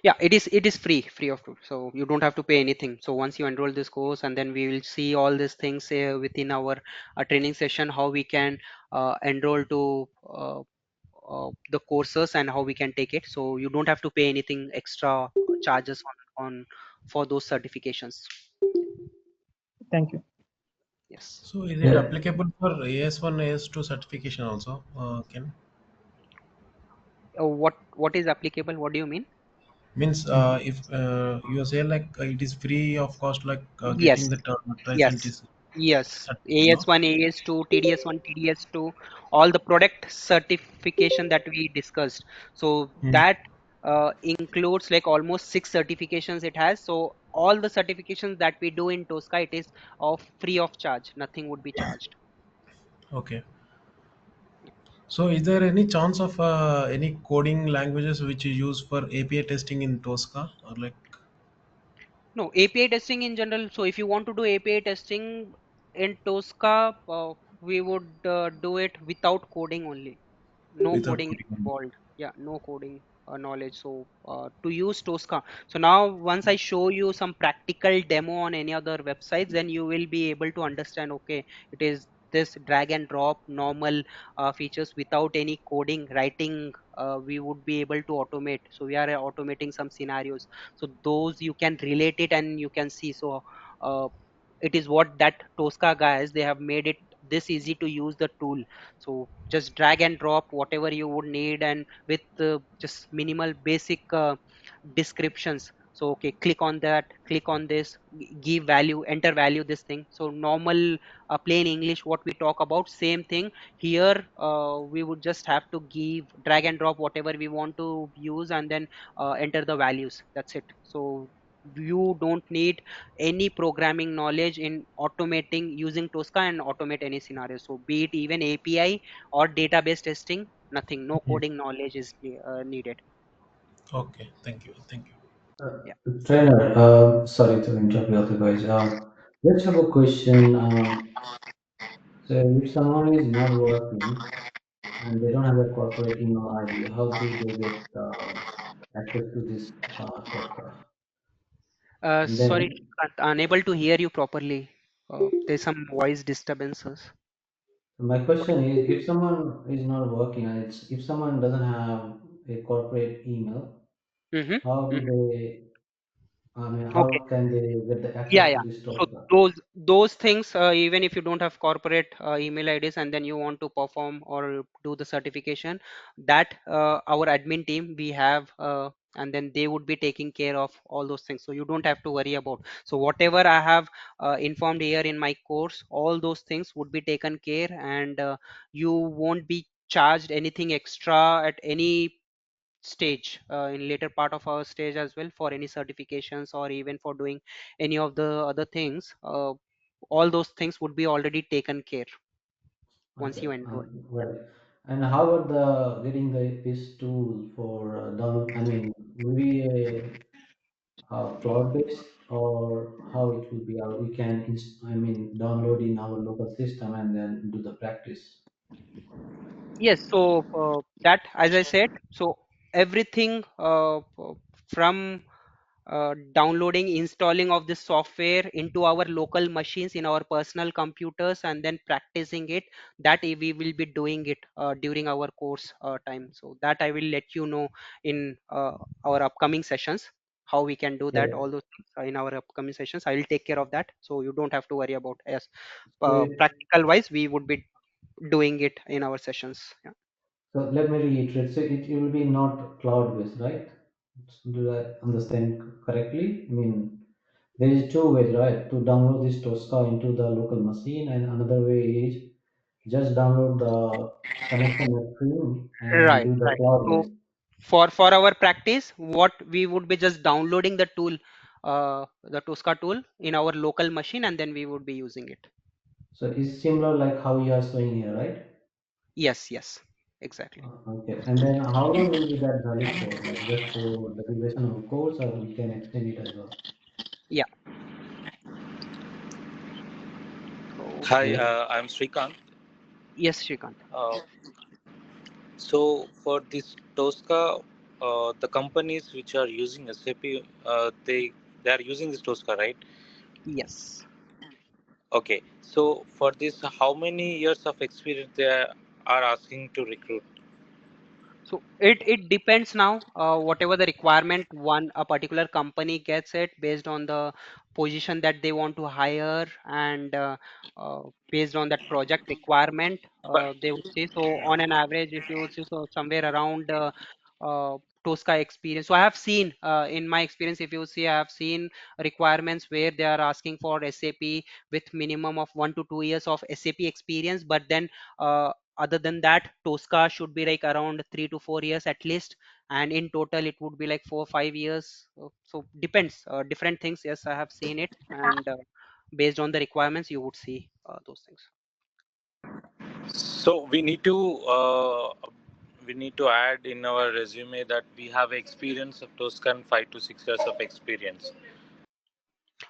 Yeah, it is free of charge, so you don't have to pay anything. So once you enroll this course, and then we will see all these things within our training session, how we can enroll to the courses and how we can take it. So you don't have to pay anything extra charges on for those certifications. Thank you. Yes. So is it yeah, applicable for AS1, AS2 certification also? Can What is applicable? What do you mean? means if you say like it is free of cost, like Yes. getting the Yes, Tricentis yes. certificate, no? AS1, AS2, TDS1, TDS2, all the product certification that we discussed. So Hmm. that includes like almost 6 certifications it has. So all the certifications that we do in TOSCA, it is of free of charge. Nothing would be charged. Okay. So is there any chance of any coding languages which you use for API testing in Tosca, or like No, API testing in general. So if you want to do API testing in TOSCA, we would do it without coding only. No without coding coding only? involved. Yeah, no coding knowledge. So to use Tosca, so now once I show you some practical demo on any other websites, then you will be able to understand, okay, it is this drag and drop normal features without any coding writing. We would be able to automate. So we are automating some scenarios, so those you can relate it and you can see. So uh, it is what that Tosca guys, they have made it this easy to use the tool. So just drag and drop whatever you would need, and with just minimal basic descriptions. So okay, click on that, click on this, give value, enter value, this thing. So normal plain English what we talk about, same thing here. We would just have to give, drag and drop whatever we want to use, and then enter the values. That's it. So you don't need any programming knowledge in automating using Tosca and automate any scenario. So be it even API or database testing, nothing, no Yeah. coding knowledge is needed. Okay, thank you, thank you. Yeah. Trainer, sorry to interrupt you other guys. Let's have a question. So if someone is not working and they don't have a corporate email ID, how do they get access to this Tosca? And Sorry, then unable to hear you properly. There's some voice disturbances. my question is, if someone is not working and if someone doesn't have a corporate email, how Mm-hmm. do they? I mean, Okay. how can they get the Yeah, access to yeah. this So Tosca? those things, even if you don't have corporate email IDs and then you want to perform or do the certification, that our admin team we have, and then they would be taking care of all those things. So you don't have to worry about. So whatever I have informed here in my course, all those things would be taken care, and you won't be charged anything extra at any stage, in later part of our stage as well, for any certifications or even for doing any of the other things. All those things would be already taken care once Okay, you enroll. right. And how about the getting this tool for down? I mean, maybe a cloud based or how it will be? We can, I mean, download in our local system and then do the practice. Yes, so that, as I said, so everything from downloading, installing of this software into our local machines in our personal computers and then practicing it, that we will be doing it during our course time. So that I will let you know in our upcoming sessions, how we can do that. Okay. All those things are in our upcoming sessions. I will take care of that, so you don't have to worry about. Yes, So, practical wise we would be doing it in our sessions. Yeah. so let me reiterate. So it will be not cloud based, right? Do I understand correctly? I mean, there is two ways, right? To download this Tosca into the local machine, and another way is just download the connection stream and Right, do the right. cloud So based. for our practice, what we would be just downloading the tool, the Tosca tool in our local machine, and then we would be using it. So it's similar like how you are showing here, right? Yes, yes, exactly. Okay. And then how long will be that valid for? Like just for the duration of a course, or we can extend it as well? Yeah. Hi, Okay. I'm Srikanth. Yes, Shrikant. Uh, so for this Tosca, the companies which are using SAP, they are using this Tosca, right? Yes. Okay. So for this, how many years of experience they are asking to recruit? So it depends now, whatever the requirement one a particular company gets it based on the position that they want to hire, and based on that project requirement, But they would say. So on an average, if you would say, so somewhere around Tosca experience. So I have seen, in my experience, if you see, I have seen requirements where they are asking for SAP with minimum of 1 to 2 years of SAP experience, but then other than that, Tosca should be like around 3 to 4 years at least, and in total it would be like 4 5 years. So depends, different things. Yes, I have seen it, and based on the requirements you would see those things. so we need to add in our resume that we have experience of Toscan 5 to 6 years of experience.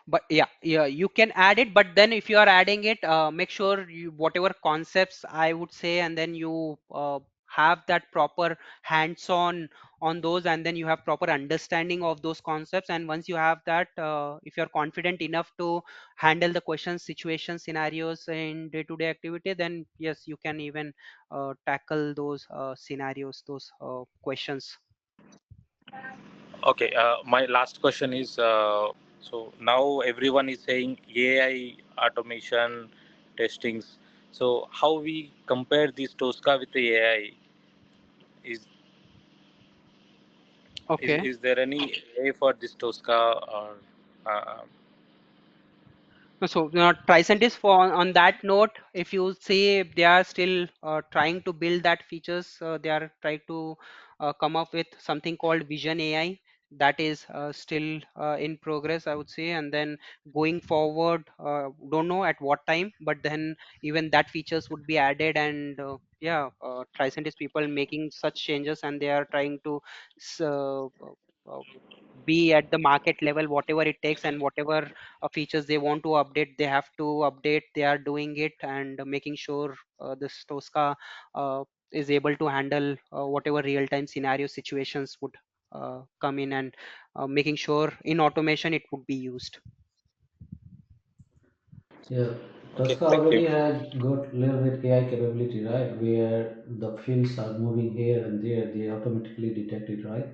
But yeah, yeah, you can add it, but then if you are adding it, make sure you, whatever concepts I would say, and then you have that proper hands-on on those, and then you have proper understanding of those concepts. And once you have that, if you're confident enough to handle the questions, situation, scenarios in day-to-day activity, then yes, you can even tackle those scenarios, those questions. Okay, my last question is so now everyone is saying AI automation testings. So how we compare this Tosca with the AI is Okay. Is there any way for this Tosca or uh, So, Tricentis for on that note, if you see they are still trying to build that features, they are trying to come up with something called Vision AI that is still in progress, I would say. And then going forward, don't know at what time, but then even that features would be added. And yeah, Tricentis people making such changes, and they are trying to uh, be at the market level, whatever it takes, and whatever features they want to update, they have to update. They are doing it and making sure this Tosca is able to handle whatever real-time scenario situations would come in, and making sure in automation it would be used. Yeah, okay, Tosca thank you. already has got little bit AI capability, right? Where the fields are moving here and there, they automatically detect it, right?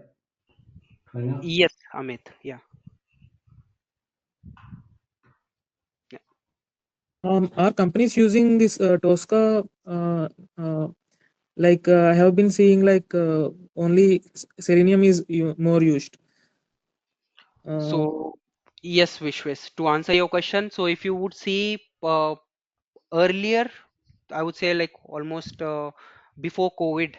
Right now. Yes, Amit. Yeah. Yeah. Are companies using this Tosca? I have been seeing only Selenium is more used. Uh, So yes, Vishwes, to answer your question, so if you would see earlier, I would say like almost before COVID.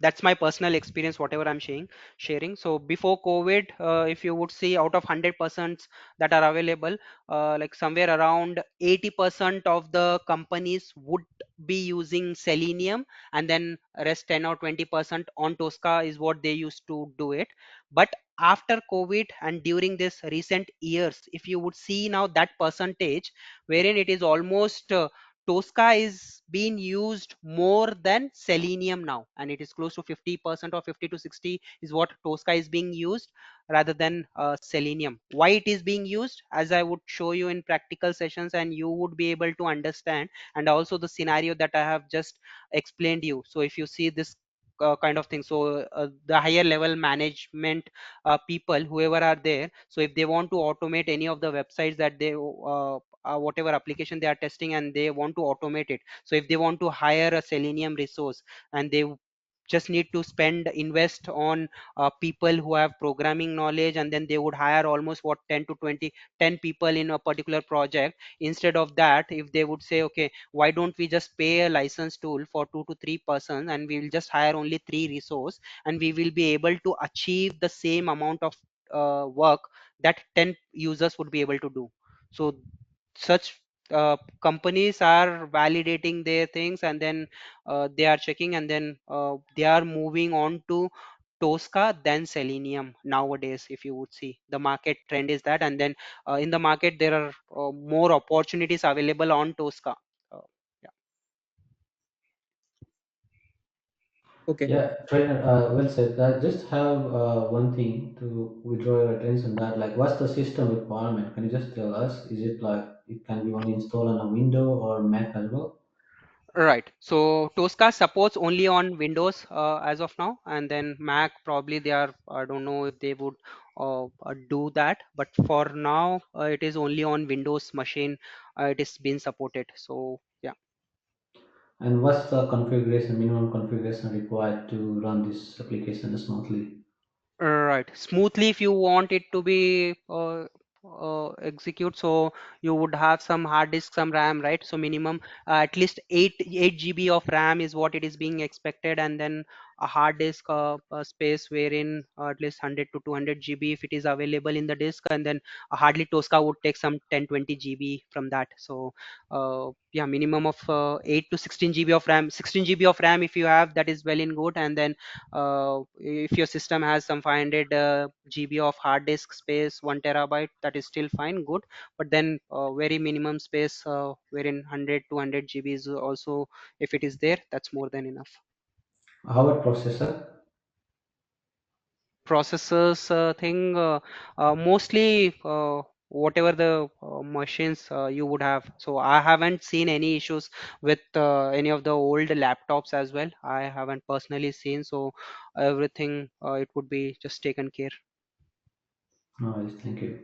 That's my personal experience, whatever I'm sharing. So before COVID, if you would see out of 100% that are available, like somewhere around 80% of the companies would be using Selenium, and then rest 10 or 20% on Tosca is what they used to do it. But after COVID and during this recent years, if you would see now that percentage, wherein it is almost Tosca is being used more than Selenium now, and it is close to 50% or 50 to 60 is what Tosca is being used rather than Selenium. Why it is being used, as I would show you in practical sessions, and you would be able to understand, and also the scenario that I have just explained you. So if you see this kind of thing, so the higher level management people, whoever are there, so if they want to automate any of the websites that they whatever application they are testing, and they want to automate it, so if they want to hire a Selenium resource, and they just need to spend invest on people who have programming knowledge, and then they would hire almost what 10 to 20 10 people in a particular project. Instead of that, if they would say, okay, why don't we just pay a license tool for 2 to 3 persons, and we will just hire only 3 resource, and we will be able to achieve the same amount of work that 10 users would be able to do. So such companies are validating their things, and then they are checking, and then they are moving on to Tosca than Selenium nowadays. If you would see, the market trend is that, and then in the market there are more opportunities available on Tosca. uh, yeah. okay. Yeah, trainer, well said. I just have one thing to withdraw your attention that, like, what's the system requirement? Can you just tell us? Is it like it can be only installed on a Window or Mac as well? Right. So Tosca supports only on Windows as of now, and then Mac probably they are. I don't know if they would do that, but for now it is only on Windows machine. It is being supported. So yeah. And what's the configuration, minimum configuration required to run this application smoothly? Right. Smoothly, if you want it to be execute, so you would have some hard disk, some RAM, right? So minimum at least 8 GB of RAM is what it is being expected, and then a hard disk space wherein at least 100 to 200 GB if it is available in the disk, and then hardly Tosca would take some 10-20 GB from that. So yeah, minimum of 8 to 16 GB of RAM. 16 GB of RAM if you have, that is well and good, and then if your system has some 500 GB of hard disk space, 1 TB, that is still fine, good. But then very minimum space wherein 100 to 100 GB is also, if it is there, that's more than enough. How about processor? Processors thing, mostly whatever the machines you would have. So I haven't seen any issues with any of the old laptops as well. I haven't personally seen, so everything it would be just taken care. Nice, thank you.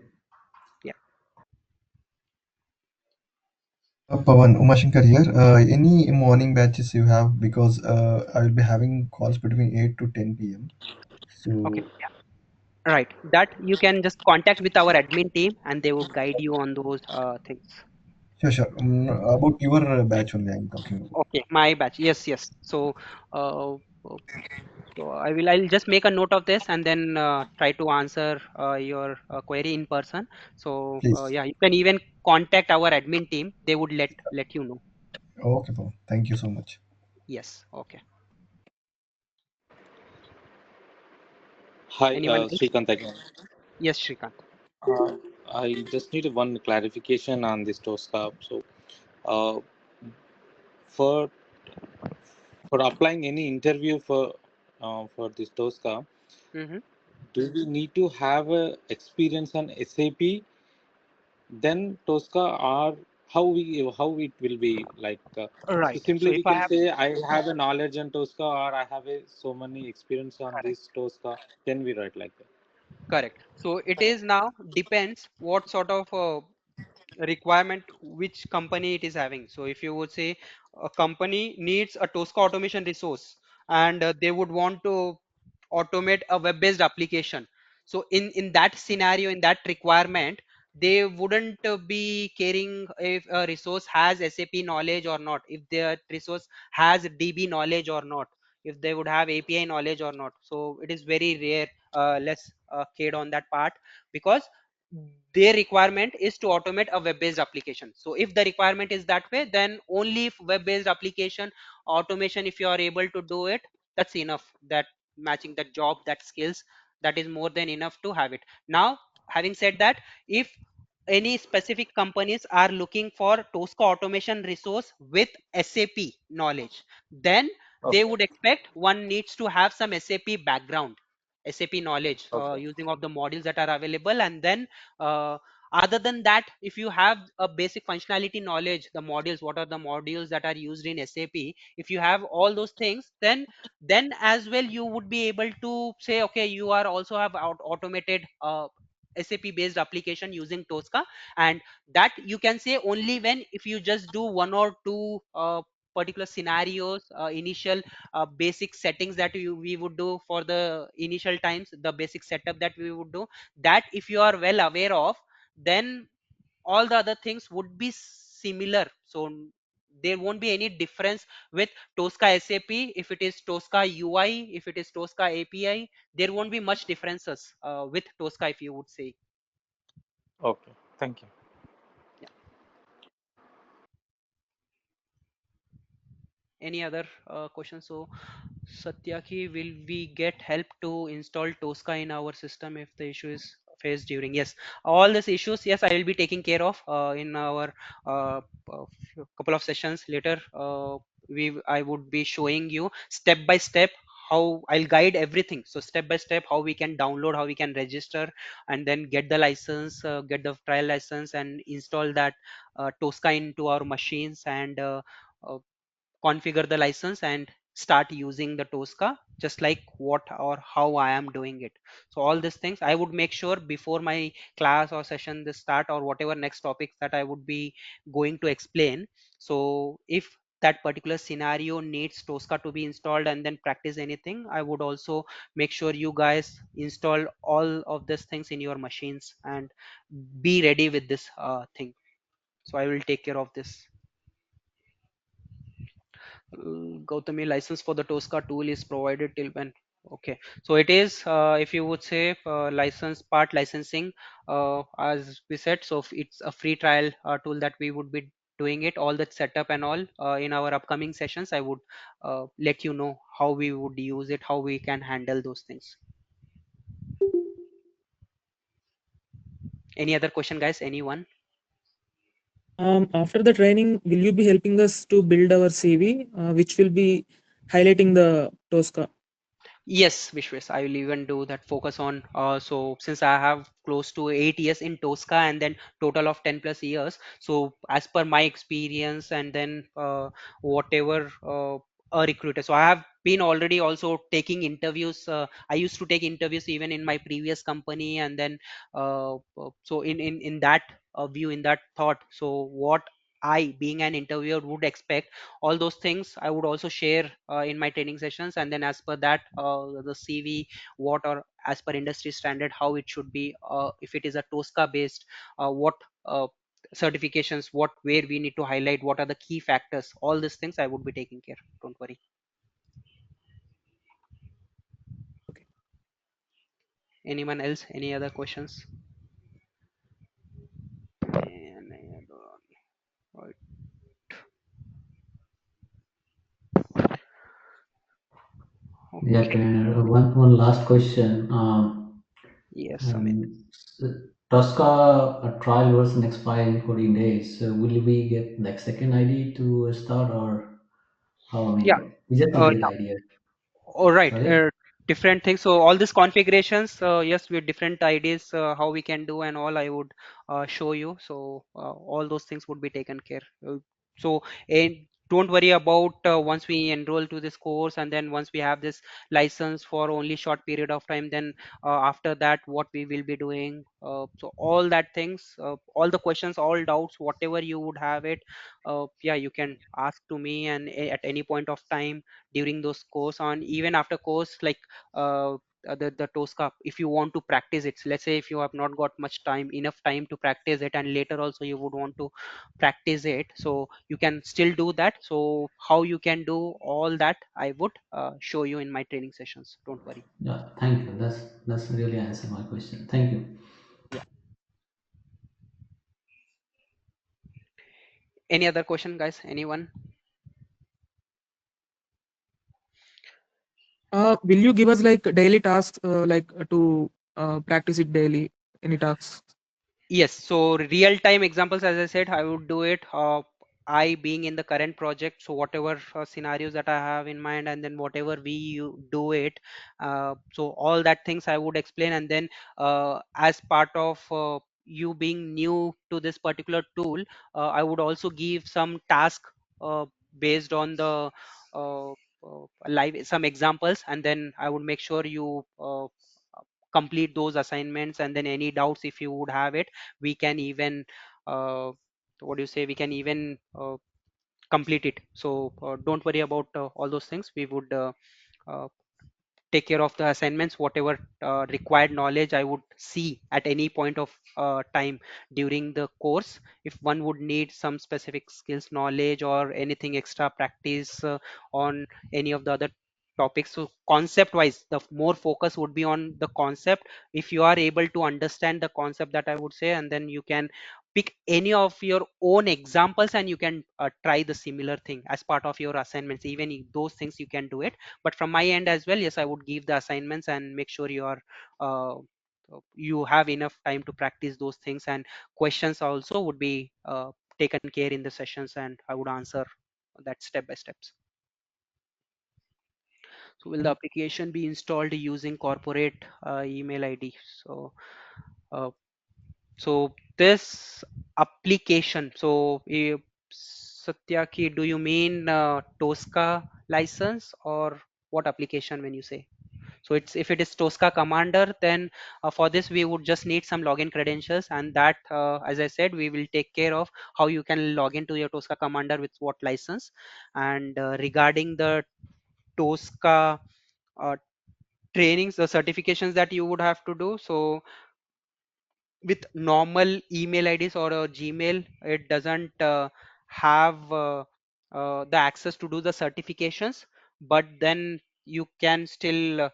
Yeah. Pawan, Umashankar here. Any morning batches you have? Because I will be having calls between 8 to 10 p.m. Okay. So Right. That you can just contact with our admin team and they would guide you on those things. Sure, sure. About your batch only, I'm talking about. Okay, my batch. Yes, yes. Uh, uh, I'll just make a note of this and then try to answer your query in person. So Please. yeah, you can even contact our admin team. They would let you know. Okay, Pawan. Thank you so much. Yes. Okay. Hi, Anyone else? Srikanth again. Yes, Shrikant. Uh, I just need one clarification on this TOSCA. So, uh, for applying any interview for this TOSCA, Mm-hmm. do we need to have experience on SAP, then TOSCA, or how it will be like? So Right. So simply if we I can have say I have a knowledge on TOSCA, or I have so many experience on correct. this TOSCA. Then we write like that. Correct. So it is now depends what sort of requirement which company it is having. So if you would say a company needs a Tosca automation resource and they would want to automate a web-based application. So in that scenario, in that requirement, they wouldn't be caring if a resource has SAP knowledge or not, if their resource has DB knowledge or not, if they would have API knowledge or not. So it is very rare, less cared on that part, because their requirement is to automate a web-based application. So if the requirement is that way, then only if web-based application automation, if you are able to do it, that's enough. That matching that job, that skills, that is more than enough to have it. Now, having said that, if any specific companies are looking for Tosca automation resource with SAP knowledge, then they Okay. would expect one needs to have some SAP background, SAP knowledge, Okay. using of the modules that are available. And then other than that, if you have a basic functionality knowledge, the modules, what are the modules that are used in SAP, if you have all those things, then as well you would be able to say, okay, you are also have automated SAP based application using Tosca. And that you can say only when if you just do one or two particular scenarios, initial basic settings that we would do for the initial times, the basic setup that we would do, that if you are well aware of, then all the other things would be similar. So there won't be any difference with Tosca SAP. If it is Tosca UI, if it is Tosca API, there won't be much differences with Tosca, if you would say. Okay. Thank you. Yeah. Any other questions? So Satyaki, will we get help to install Tosca in our system if the issue is faced during? Yes, all these issues, yes, I will be taking care of in our uh, couple of sessions later. I would be showing you step by step how I'll guide everything. So step by step, how we can download, how we can register, and then get the license, get the trial license, and install that Tosca into our machines, and uh, configure the license and start using the Tosca, just like what or how I am doing it. So all these things I would make sure before my class or session this start, or whatever next topics that I would be going to explain. So if that particular scenario needs Tosca to be installed and then practice anything, I would also make sure you guys install all of these things in your machines and be ready with this thing. So I will take care of this. Gautami, license for the Tosca tool is provided till when? Okay, so it is, if you would say, license part licensing, as we said. So it's a free trial tool that we would be doing it, all that setup and all in our upcoming sessions. I would let you know how we would use it, how we can handle those things. Any other question, guys? Anyone? After the training, will you be helping us to build our CV, which will be highlighting the Tosca? Yes, Vishwas, I will even do that. Focus on so since I have close to 8 years in Tosca and then total of 10 plus years. So as per my experience, and then whatever a recruiter. So I have been already also taking interviews. I used to take interviews even in my previous company, and then so in that view, in that thought. So what I being an interviewer would expect. All those things I would also share in my training sessions, and then as per that, the CV, what, or as per industry standard, how it should be, if it is a TOSCA based, what certifications, what, where we need to highlight, what are the key factors, all these things I would be taking care, don't worry. Anyone else, any other questions? Right. Yeah, Okay. trainer. One last question. Yes, Amit. Um, Tosca trial version expire in 14 days. So will we get like second ID to start or how? I Yeah. mean, we just need to uh, get idea. All right, Sorry. different things. So all these configurations, yes, with different ideas, how we can do and all, I would show you. So all those things would be taken care. So and don't worry about once we enroll to this course, and then once we have this license for only short period of time, then after that, what we will be doing. So all that things, all the questions, all doubts, whatever you would have it, yeah, you can ask to me, and at any point of time during those course, on even after course, like the TOSCA, if you want to practice it, let's say if you have not got much time, enough time to practice it, and later also you would want to practice it, so you can still do that. So how you can do all that, I would show you in my training sessions, don't worry. Yeah, thank you. That's really answered my question. Thank you. Yeah. Any other question, guys? Anyone? Will you give us like daily tasks, to practice it daily? Any tasks? Yes, so real time examples, as I said, I would do it. I being in the current project, so whatever scenarios that I have in mind, and then whatever we do it, so all that things I would explain, and then as part of you being new to this particular tool, I would also give some task based on the live some examples, and then I would make sure you complete those assignments, and then any doubts if you would have it, we can even what do you say, we can even complete it. So don't worry about all those things. We would uh, take care of the assignments, whatever required knowledge I would see at any point of time during the course. If one would need some specific skills, knowledge, or anything extra practice on any of the other topics, so concept wise, the more focus would be on the concept. If you are able to understand the concept, that I would say, and then you can pick any of your own examples, and you can try the similar thing as part of your assignments. Even if those things you can do it, but from my end as well, yes, I would give the assignments and make sure you are you have enough time to practice those things, and questions also would be taken care in the sessions, and I would answer that step by steps. So will the application be installed using corporate email ID? So uh, so this application, so Satyaki, do you mean TOSCA license, or what application when you say? So it's, if it is TOSCA Commander, then for this we would just need some login credentials, and that, as I said, we will take care of how you can log into your TOSCA Commander with what license. And regarding the TOSCA uh, trainings, the certifications that you would have to do, so with normal email IDs or a Gmail, it doesn't have the access to do the certifications, but then you can still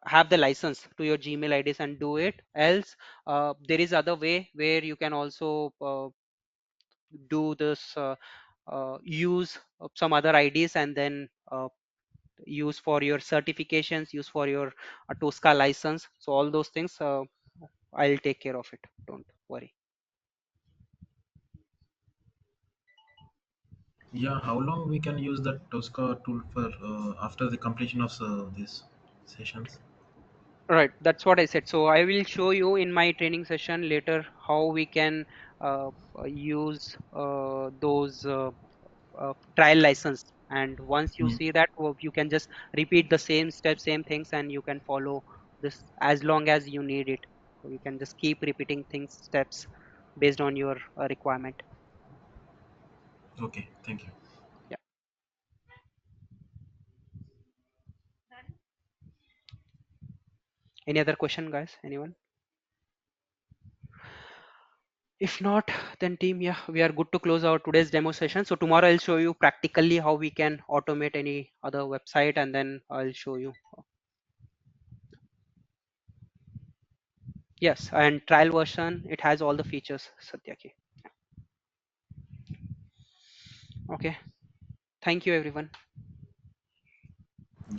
have the license to your Gmail IDs and do it. Else, there is other way where you can also do this, use some other IDs, and then use for your certifications, use for your TOSCA license. So all those things, I'll take care of it. Don't worry. Yeah, how long we can use that Tosca tool for after the completion of these sessions? Right, that's what I said. So I will show you in my training session later how we can use those trial license. And once you Hmm. see that, well, you can just repeat the same steps, same things, and you can follow this as long as you need it. So you can just keep repeating things, steps based on your requirement. Okay, thank you. Yeah. Any other question, guys? Anyone? If not, then team, yeah, we are good to close our today's demo session. So tomorrow I'll show you practically how we can automate any other website, and then I'll show you. Yes, and trial version, it has all the features, Satyaki. Okay. Thank you, everyone.